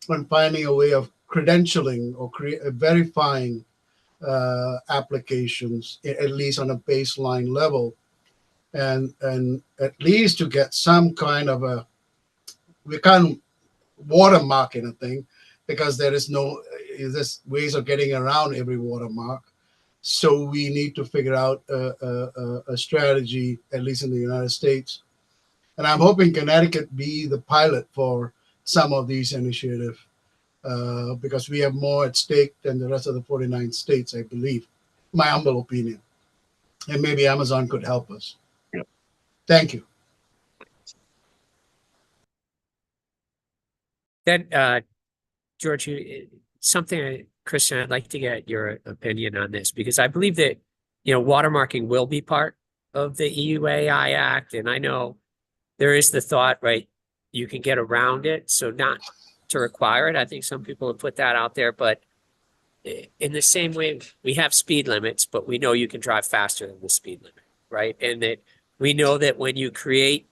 on finding a way of credentialing or verifying applications, at least on a baseline level, and at least to get some kind of we can't watermark anything because there's ways of getting around every watermark. So we need to figure out a strategy, at least in the United States. And I'm hoping Connecticut be the pilot for some of these initiatives, because we have more at stake than the rest of the 49 states, I believe, my humble opinion. And maybe Amazon could help us. Yeah. Thank you. Then, George, Christian, I'd like to get your opinion on this, because I believe that, watermarking will be part of the EU AI Act. And I know there is the thought, right, you can get around it, so not to require it. I think some people have put that out there, but in the same way, we have speed limits, but we know you can drive faster than the speed limit, right? And that we know that when you create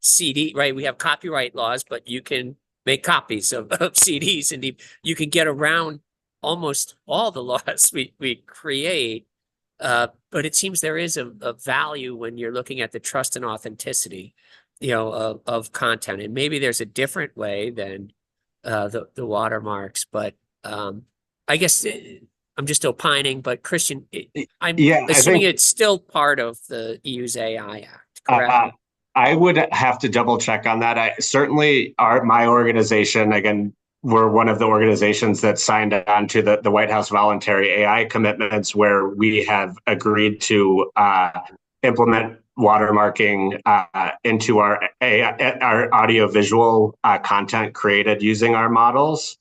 CD, right, we have copyright laws, but you can make copies of CDs, and you can get around almost all the laws we create. But it seems there is a value when you're looking at the trust and authenticity, of content. And maybe there's a different way than the watermarks, but I guess I'm just opining. But Christian, I'm assuming it's still part of the EU's AI Act, correct? I would have to double check on that. Certainly my organization, again, we're one of the organizations that signed on to the White House voluntary AI commitments, where we have agreed to implement watermarking into our audiovisual content created using our models.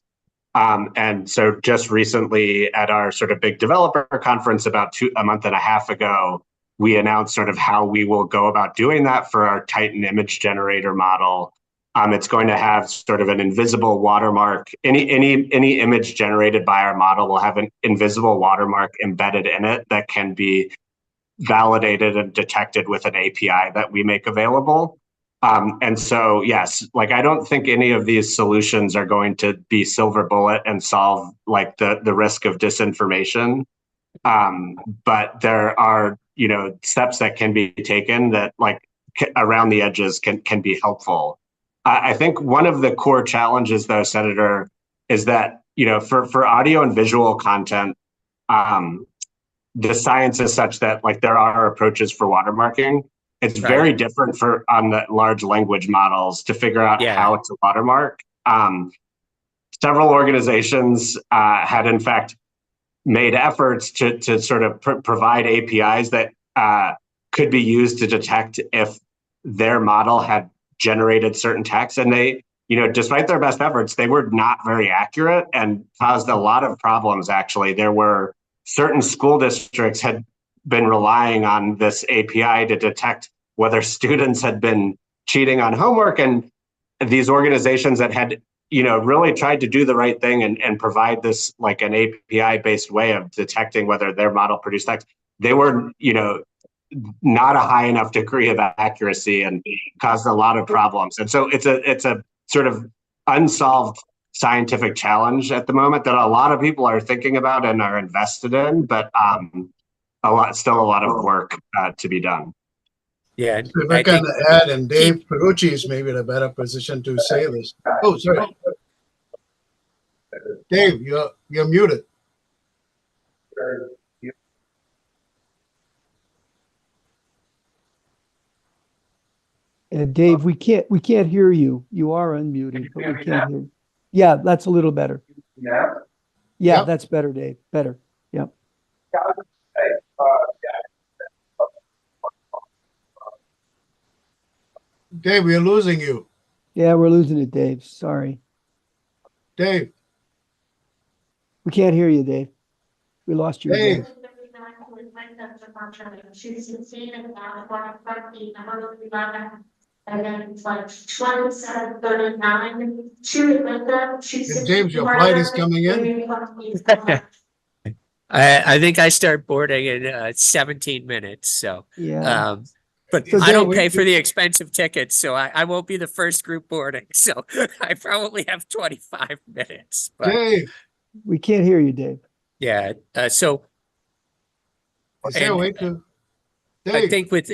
And so just recently at our sort of big developer conference about a month and a half ago, we announced sort of how we will go about doing that for our Titan image generator model. It's going to have sort of an invisible watermark. Any image generated by our model will have an invisible watermark embedded in it that can be validated and detected with an API that we make available. And so, yes, like I don't think any of these solutions are going to be silver bullet and solve like the risk of disinformation. But there are, steps that can be taken that like around the edges can be helpful. I think one of the core challenges, though, Senator, is that, for audio and visual content, the science is such that like there are approaches for watermarking. It's very different on the large language models to figure out how to watermark. Several organizations had in fact made efforts to sort of provide APIs that could be used to detect if their model had generated certain text, and they, despite their best efforts, they were not very accurate and caused a lot of problems. Actually, there were certain school districts had been relying on this API to detect whether students had been cheating on homework, and these organizations that had, really tried to do the right thing and provide this like an API-based way of detecting whether their model produced text, they were, not a high enough degree of accuracy and caused a lot of problems. And so it's a sort of unsolved scientific challenge at the moment that a lot of people are thinking about and are invested in, but still a lot of work to be done. Yeah. If I can add, and Dave Perucci is maybe in a better position to say this. Oh, sorry. Dave, you're muted. Dave, we can't hear you. You are unmuted, but we can't hear you. Yeah, that's a little better. Yeah. Yeah, Yep. that's better, Dave. Better. Yep. Dave, we're losing you. Yeah, we're losing it, Dave. Sorry. Dave, We can't hear you, Dave. We lost you again. Dave. And then it's like 27:39. James, your flight is coming in. I think I start boarding in 17 minutes. So, Yeah. but So I don't Dave, pay for the expensive tickets, so I won't be the first group boarding. So I probably have 25 minutes. But Dave, We can't hear you, Dave. yeah, so is there a And, way to? I Dave, think with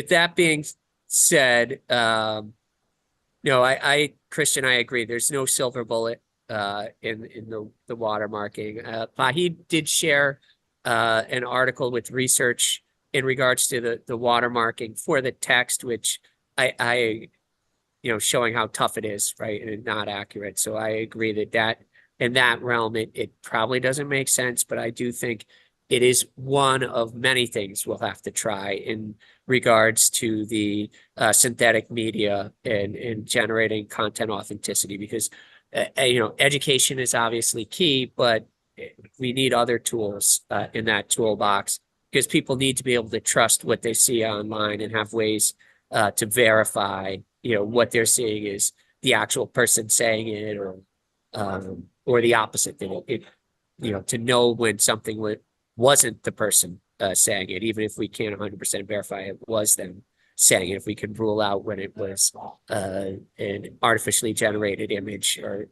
that being said, no, Christian, I agree. There's no silver bullet in the watermarking. Fahid did share an article with research in regards to the watermarking for the text, which I showing how tough it is, right, and not accurate. So I agree that in that realm, it probably doesn't make sense, but I do think it is one of many things we'll have to try in regards to the synthetic media and generating content authenticity, because education is obviously key, but we need other tools in that toolbox, because people need to be able to trust what they see online and have ways to verify what they're seeing is the actual person saying it, or the opposite, that to know when something wasn't the person saying it, even if we can't 100% verify it was them saying it, if we can rule out when it was an artificially generated image or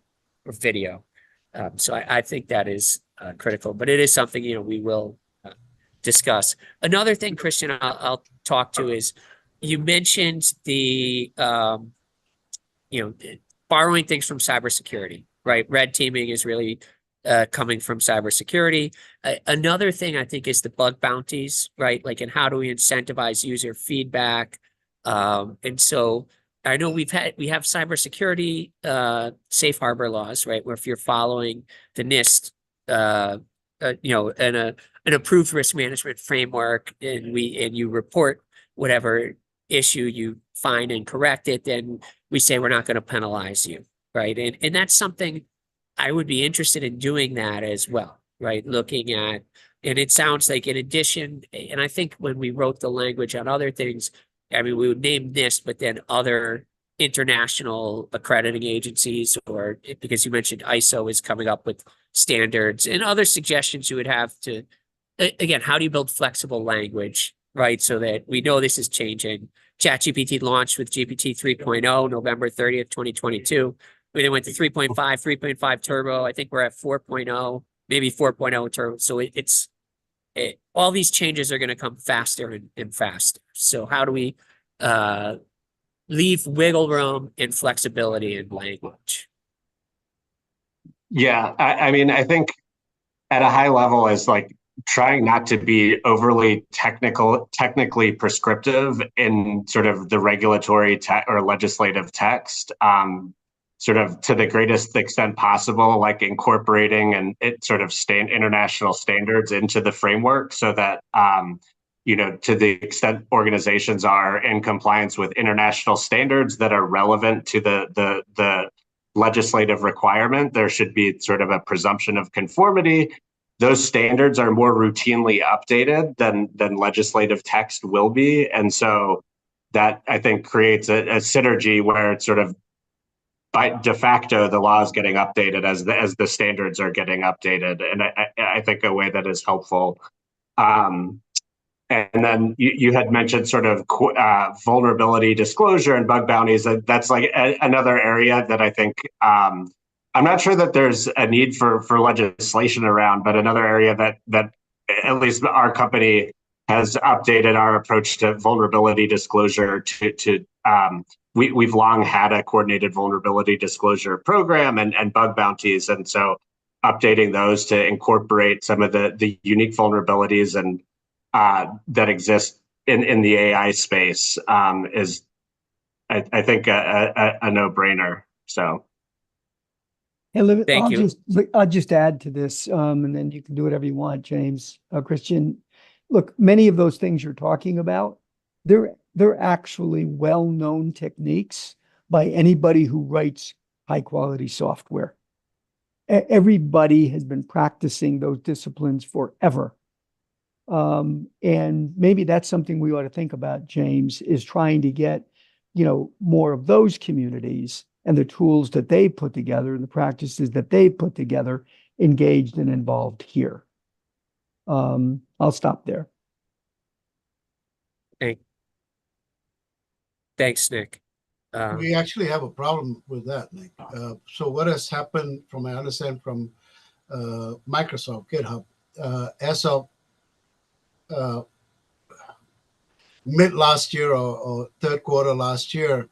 video. So I think that is critical, but it is something, we will discuss. Another thing, Christian, I'll talk to is, you mentioned the, borrowing things from cybersecurity, right? Red teaming is really coming from cybersecurity. Another thing I think is the bug bounties, right? Like, and how do we incentivize user feedback? And so I know we have cybersecurity safe harbor laws, right? Where if you're following the NIST, and an approved risk management framework, and you report whatever issue you find and correct it, then we say we're not going to penalize you, right? And that's something I would be interested in doing that as well, right? Looking at, and it sounds like in addition, and I think when we wrote the language on other things, I mean, we would name NIST, but then other international accrediting agencies, or because you mentioned ISO is coming up with standards and other suggestions you would have to, again, how do you build flexible language, right? So that we know this is changing. ChatGPT launched with GPT 3.0, November 30th, 2022. We then went to 3.5, 3.5 turbo. I think we're at 4.0, maybe 4.0 turbo. So all these changes are going to come faster and faster. So how do we leave wiggle room and flexibility in language? Yeah, I mean, I think at a high level is like trying not to be overly technically prescriptive in sort of the regulatory or legislative text, sort of to the greatest extent possible, like incorporating and it sort of international standards into the framework, so that to the extent organizations are in compliance with international standards that are relevant to the legislative requirement, there should be sort of a presumption of conformity. Those standards are more routinely updated than legislative text will be. And so that, I think, creates a synergy where it's sort of by de facto, the law is getting updated as the standards are getting updated, and I think a way that is helpful. And then you had mentioned sort of vulnerability disclosure and bug bounties. That's like another area that I think I'm not sure that there's a need for legislation around, but another area that at least our company has updated our approach to vulnerability disclosure we've long had a coordinated vulnerability disclosure program and bug bounties. And so updating those to incorporate some of the unique vulnerabilities and that exist in the AI space is, I think, a no-brainer. So. Hey, Thank you. I'll just add to this, and then you can do whatever you want, James. Christian, look, many of those things you're talking about, they're actually well-known techniques by anybody who writes high-quality software. Everybody has been practicing those disciplines forever. And maybe that's something we ought to think about, James, is trying to get, more of those communities and the tools that they put together and the practices that they put together engaged and involved here. I'll stop there. Thanks, Nick. We actually have a problem with that, Nick. So what has happened, from I understand from Microsoft GitHub, as of mid last year or third quarter last year,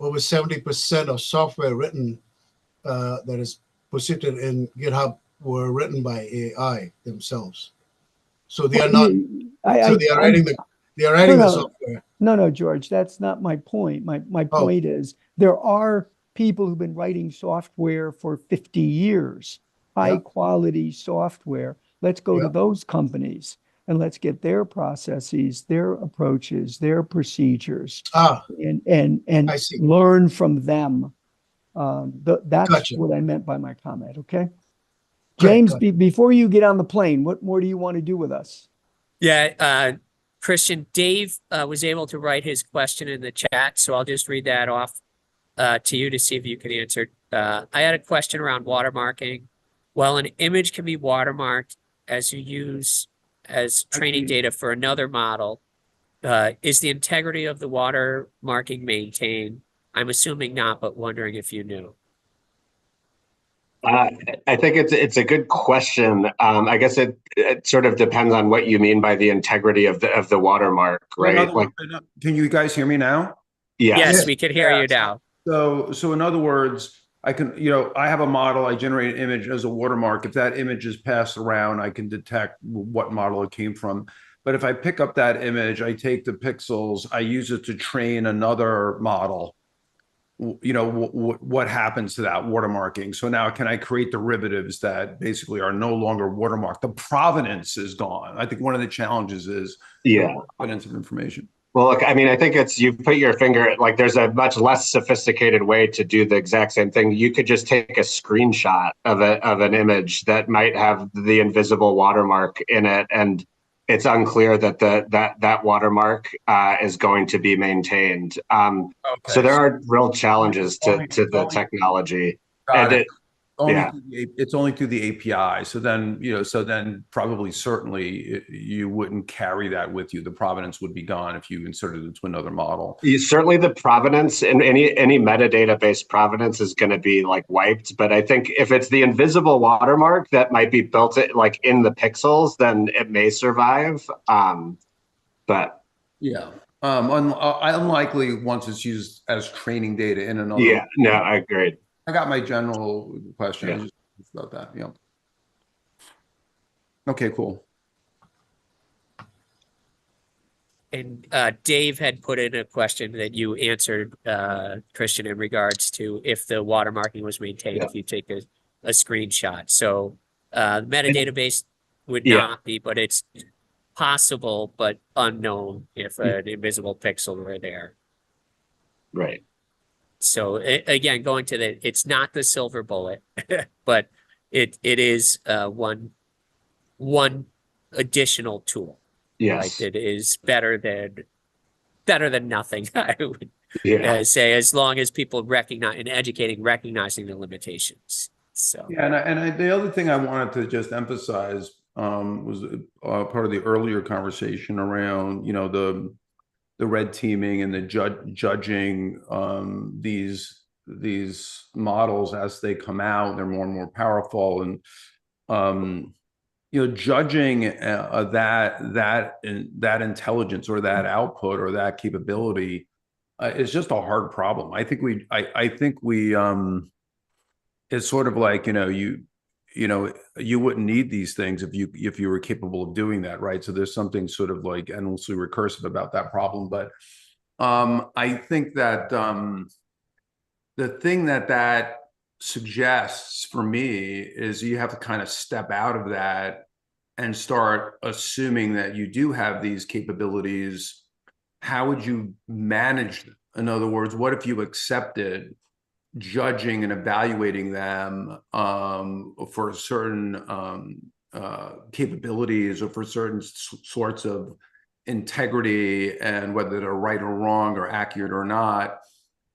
over 70% of software written that is positioned in GitHub were written by AI themselves. So they are not. They are writing the software. No, George, that's not my point. My point is there are people who've been writing software for 50 years, high quality software. Let's go to those companies and let's get their processes, their approaches, their procedures, and learn from them. That's what I meant by my comment. Okay, James, before you get on the plane, what more do you want to do with us? Yeah, Christian, Dave was able to write his question in the chat, so I'll just read that off to you to see if you can answer. I had a question around watermarking. While an image can be watermarked as you use as training data for another model, is the integrity of the watermarking maintained? I'm assuming not, but wondering if you knew. I think it's a good question. I guess it sort of depends on what you mean by the integrity of the watermark, right? Can you guys hear me now? Yes, we can hear you now. So in other words, I can, I have a model, I generate an image as a watermark. If that image is passed around, I can detect what model it came from. But if I pick up that image, I take the pixels, I use it to train another model. What happens to that watermarking? So now can I create derivatives that basically are no longer watermarked? The provenance is gone. I think one of the challenges is the provenance of information. Well, look, I mean, I think you've put your finger, like there's a much less sophisticated way to do the exact same thing. You could just take a screenshot of an image that might have the invisible watermark in it, and it's unclear that that watermark is going to be maintained. So there are real challenges to the technology. It's only through the API. So then, probably certainly you wouldn't carry that with you. The provenance would be gone if you inserted it into another model. Certainly the provenance and any metadata-based provenance is going to be like wiped. But I think if it's the invisible watermark that might be built like in the pixels, then it may survive. But yeah, unlikely once it's used as training data in another. Yeah, no, I agree. I got my general question just about that. Yeah. Okay, cool. And Dave had put in a question that you answered, Christian, in regards to if the watermarking was maintained, if you take a screenshot. So the metadata would not be, but it's possible, but unknown if an invisible pixel were there. Right. So again, going to it's not the silver bullet, but it is one additional tool. Yes, right? It is better than nothing. I Yeah. say, as long as people recognize and educating, recognizing the limitations. So Yeah, the other thing I wanted to just emphasize was part of the earlier conversation around, you know, the red teaming and the judging these models as they come out. They're more and more powerful, and you know, judging that intelligence or that output or that capability is just a hard problem. I think we it's sort of like, you know, you wouldn't need these things if you were capable of doing that, right? So there's something sort of like endlessly recursive about that problem. But I think that the thing that suggests for me is you have to kind of step out of that and start assuming that you do have these capabilities. How would you manage them? In other words, what if you accepted judging and evaluating them for certain capabilities or for certain sorts of integrity, and whether they're right or wrong or accurate or not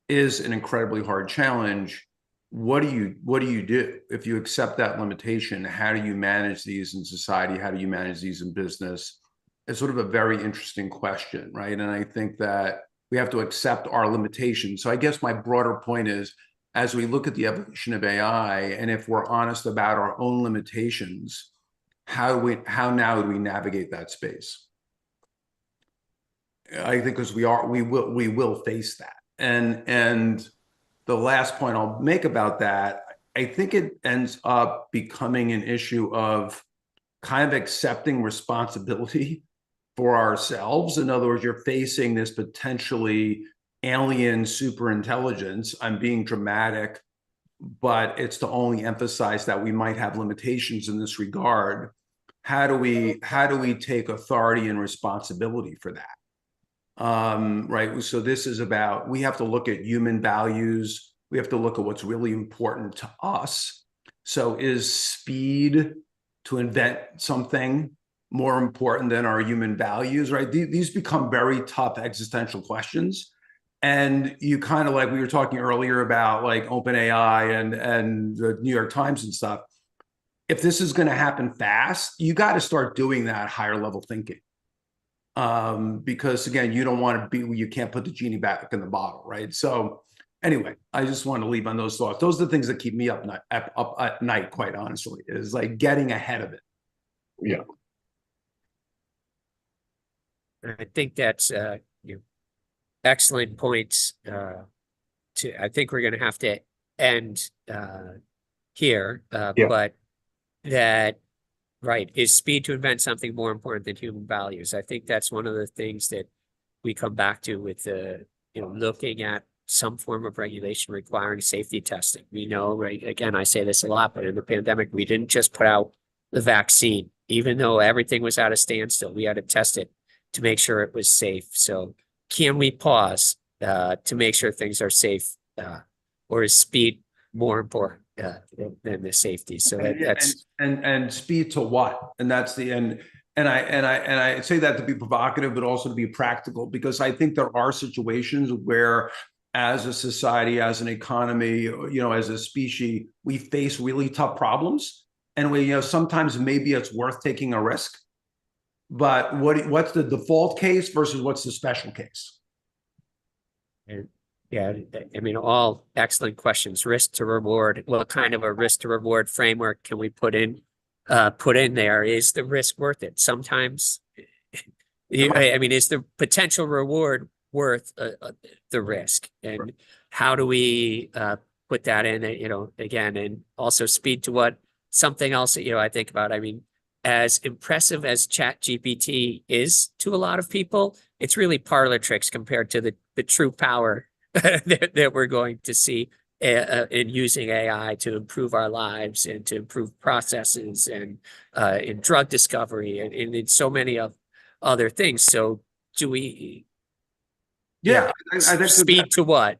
is an incredibly hard challenge. What do you do if you accept that limitation? How do you manage these in society? How do you manage these in business? It's sort of a very interesting question, right? And I think that we have to accept our limitations. So I guess my broader point is, as we look at the evolution of AI, and if we're honest about our own limitations, how now do we navigate that space? I think because we will face that. And the last point I'll make about that, I think it ends up becoming an issue of kind of accepting responsibility for ourselves. In other words, you're facing this potentially alien super intelligence. I'm being dramatic, but it's to only emphasize that we might have limitations in this regard. How do we take authority and responsibility for that? Right. So this is about, we have to look at human values. We have to look at what's really important to us. So is speed to invent something more important than our human values, right? These become very tough existential questions. And you kind of, like we were talking earlier about like OpenAI and the New York Times and stuff. If this is going to happen fast, you got to start doing that higher level thinking. Because again, you don't want to be where you can't put the genie back in the bottle, right? So anyway, I just want to leave on those thoughts. Those are the things that keep me up at night, quite honestly, is like getting ahead of it. Yeah. I think that's excellent points. I think we're going to have to end here, but that. Right. Is speed to invent something more important than human values? I think that's one of the things that we come back to with looking at some form of regulation requiring safety testing. We know, right? Again, I say this a lot, but in the pandemic, we didn't just put out the vaccine, even though everything was at a standstill. We had to test it to make sure it was safe. So can we pause to make sure things are safe, or is speed more important than the safety? So that's and speed to what? And that's the end. And I say that to be provocative, but also to be practical, because I think there are situations where, as a society, as an economy, as a species, we face really tough problems, and we, sometimes maybe it's worth taking a risk. But what's the default case versus what's the special case? Yeah, I mean, all excellent questions. Risk to reward. What kind of a risk to reward framework can we put in there? Is the risk worth it? Sometimes, I mean, is the potential reward worth the risk? And how do we put that in? Again, and also speed to what? Something else that I think about. I mean, as impressive as ChatGPT is to a lot of people, it's really parlor tricks compared to the true power that we're going to see in using AI to improve our lives and to improve processes and in drug discovery and in so many of other things. So do we? Yeah, I think speed to what?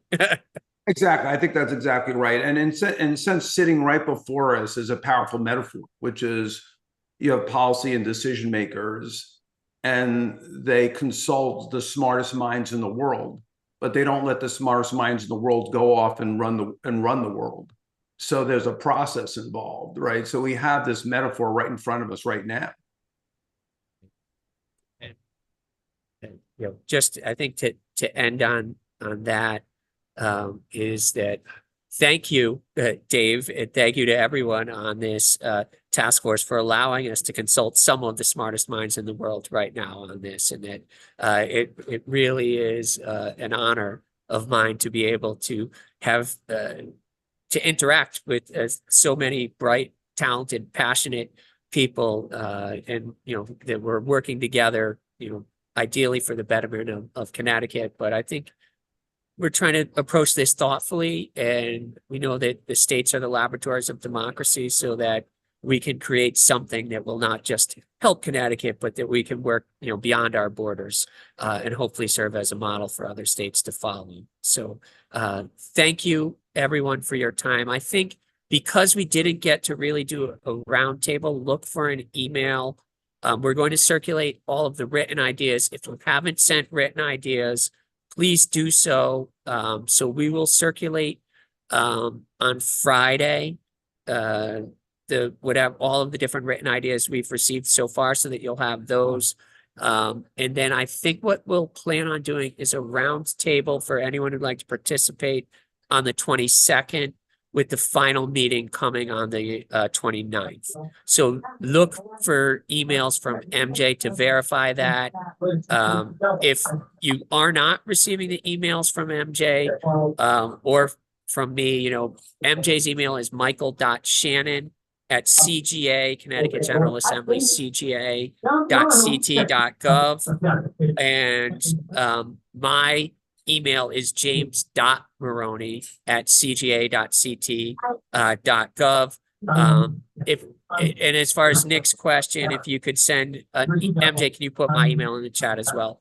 Exactly. I think that's exactly right. And in a sense, sitting right before us is a powerful metaphor, which is you have policy and decision makers, and they consult the smartest minds in the world. but they don't let the smartest minds in the world go off and run the world. So there's a process involved, right? So we have this metaphor right in front of us right now. And, you know, just I think to end on that is that thank you, Dave, and thank you to everyone on this task force for allowing us to consult some of the smartest minds in the world right now on this, and that it really is an honor of mine to be able to have to interact with so many bright, talented, passionate people, and you know that we're working together, you know, ideally for the betterment of Connecticut. But I think we're trying to approach this thoughtfully, and we know that the states are the laboratories of democracy, so that we can create something that will not just help Connecticut, but that we can work, you know, beyond our borders, and hopefully serve as a model for other states to follow. So thank you, everyone, for your time. I think because we didn't get to really do a roundtable, look for an email. We're going to circulate all of the written ideas. If you haven't sent written ideas, please do so. So we will circulate on Friday all of the different written ideas we've received so far, so that you'll have those. And then I think what we'll plan on doing is a round table for anyone who'd like to participate on the 22nd, with the final meeting coming on the 29th. So look for emails from MJ to verify that. If you are not receiving the emails from MJ or from me, you know, MJ's email is michael.shannon@CGA, Connecticut General Assembly, cga.ct.gov. And my email is james.maroney@cga.ct.gov. And as far as Nick's question, if you could send MJ, can you put my email in the chat as well?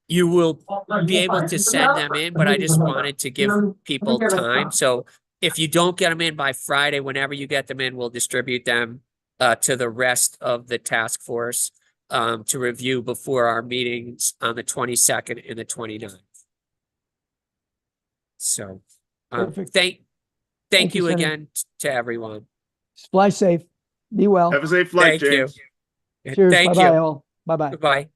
You will be able to send them in, but I just wanted to give people time. So if you don't get them in by Friday, whenever you get them in, we'll distribute them to the rest of the task force to review before our meetings on the 22nd and the 29th. So thank you Senator. again to everyone. Fly safe. Be well. Have a safe flight, Thank James. you. Cheers. Thank Bye-bye you. all. Bye-bye. Goodbye.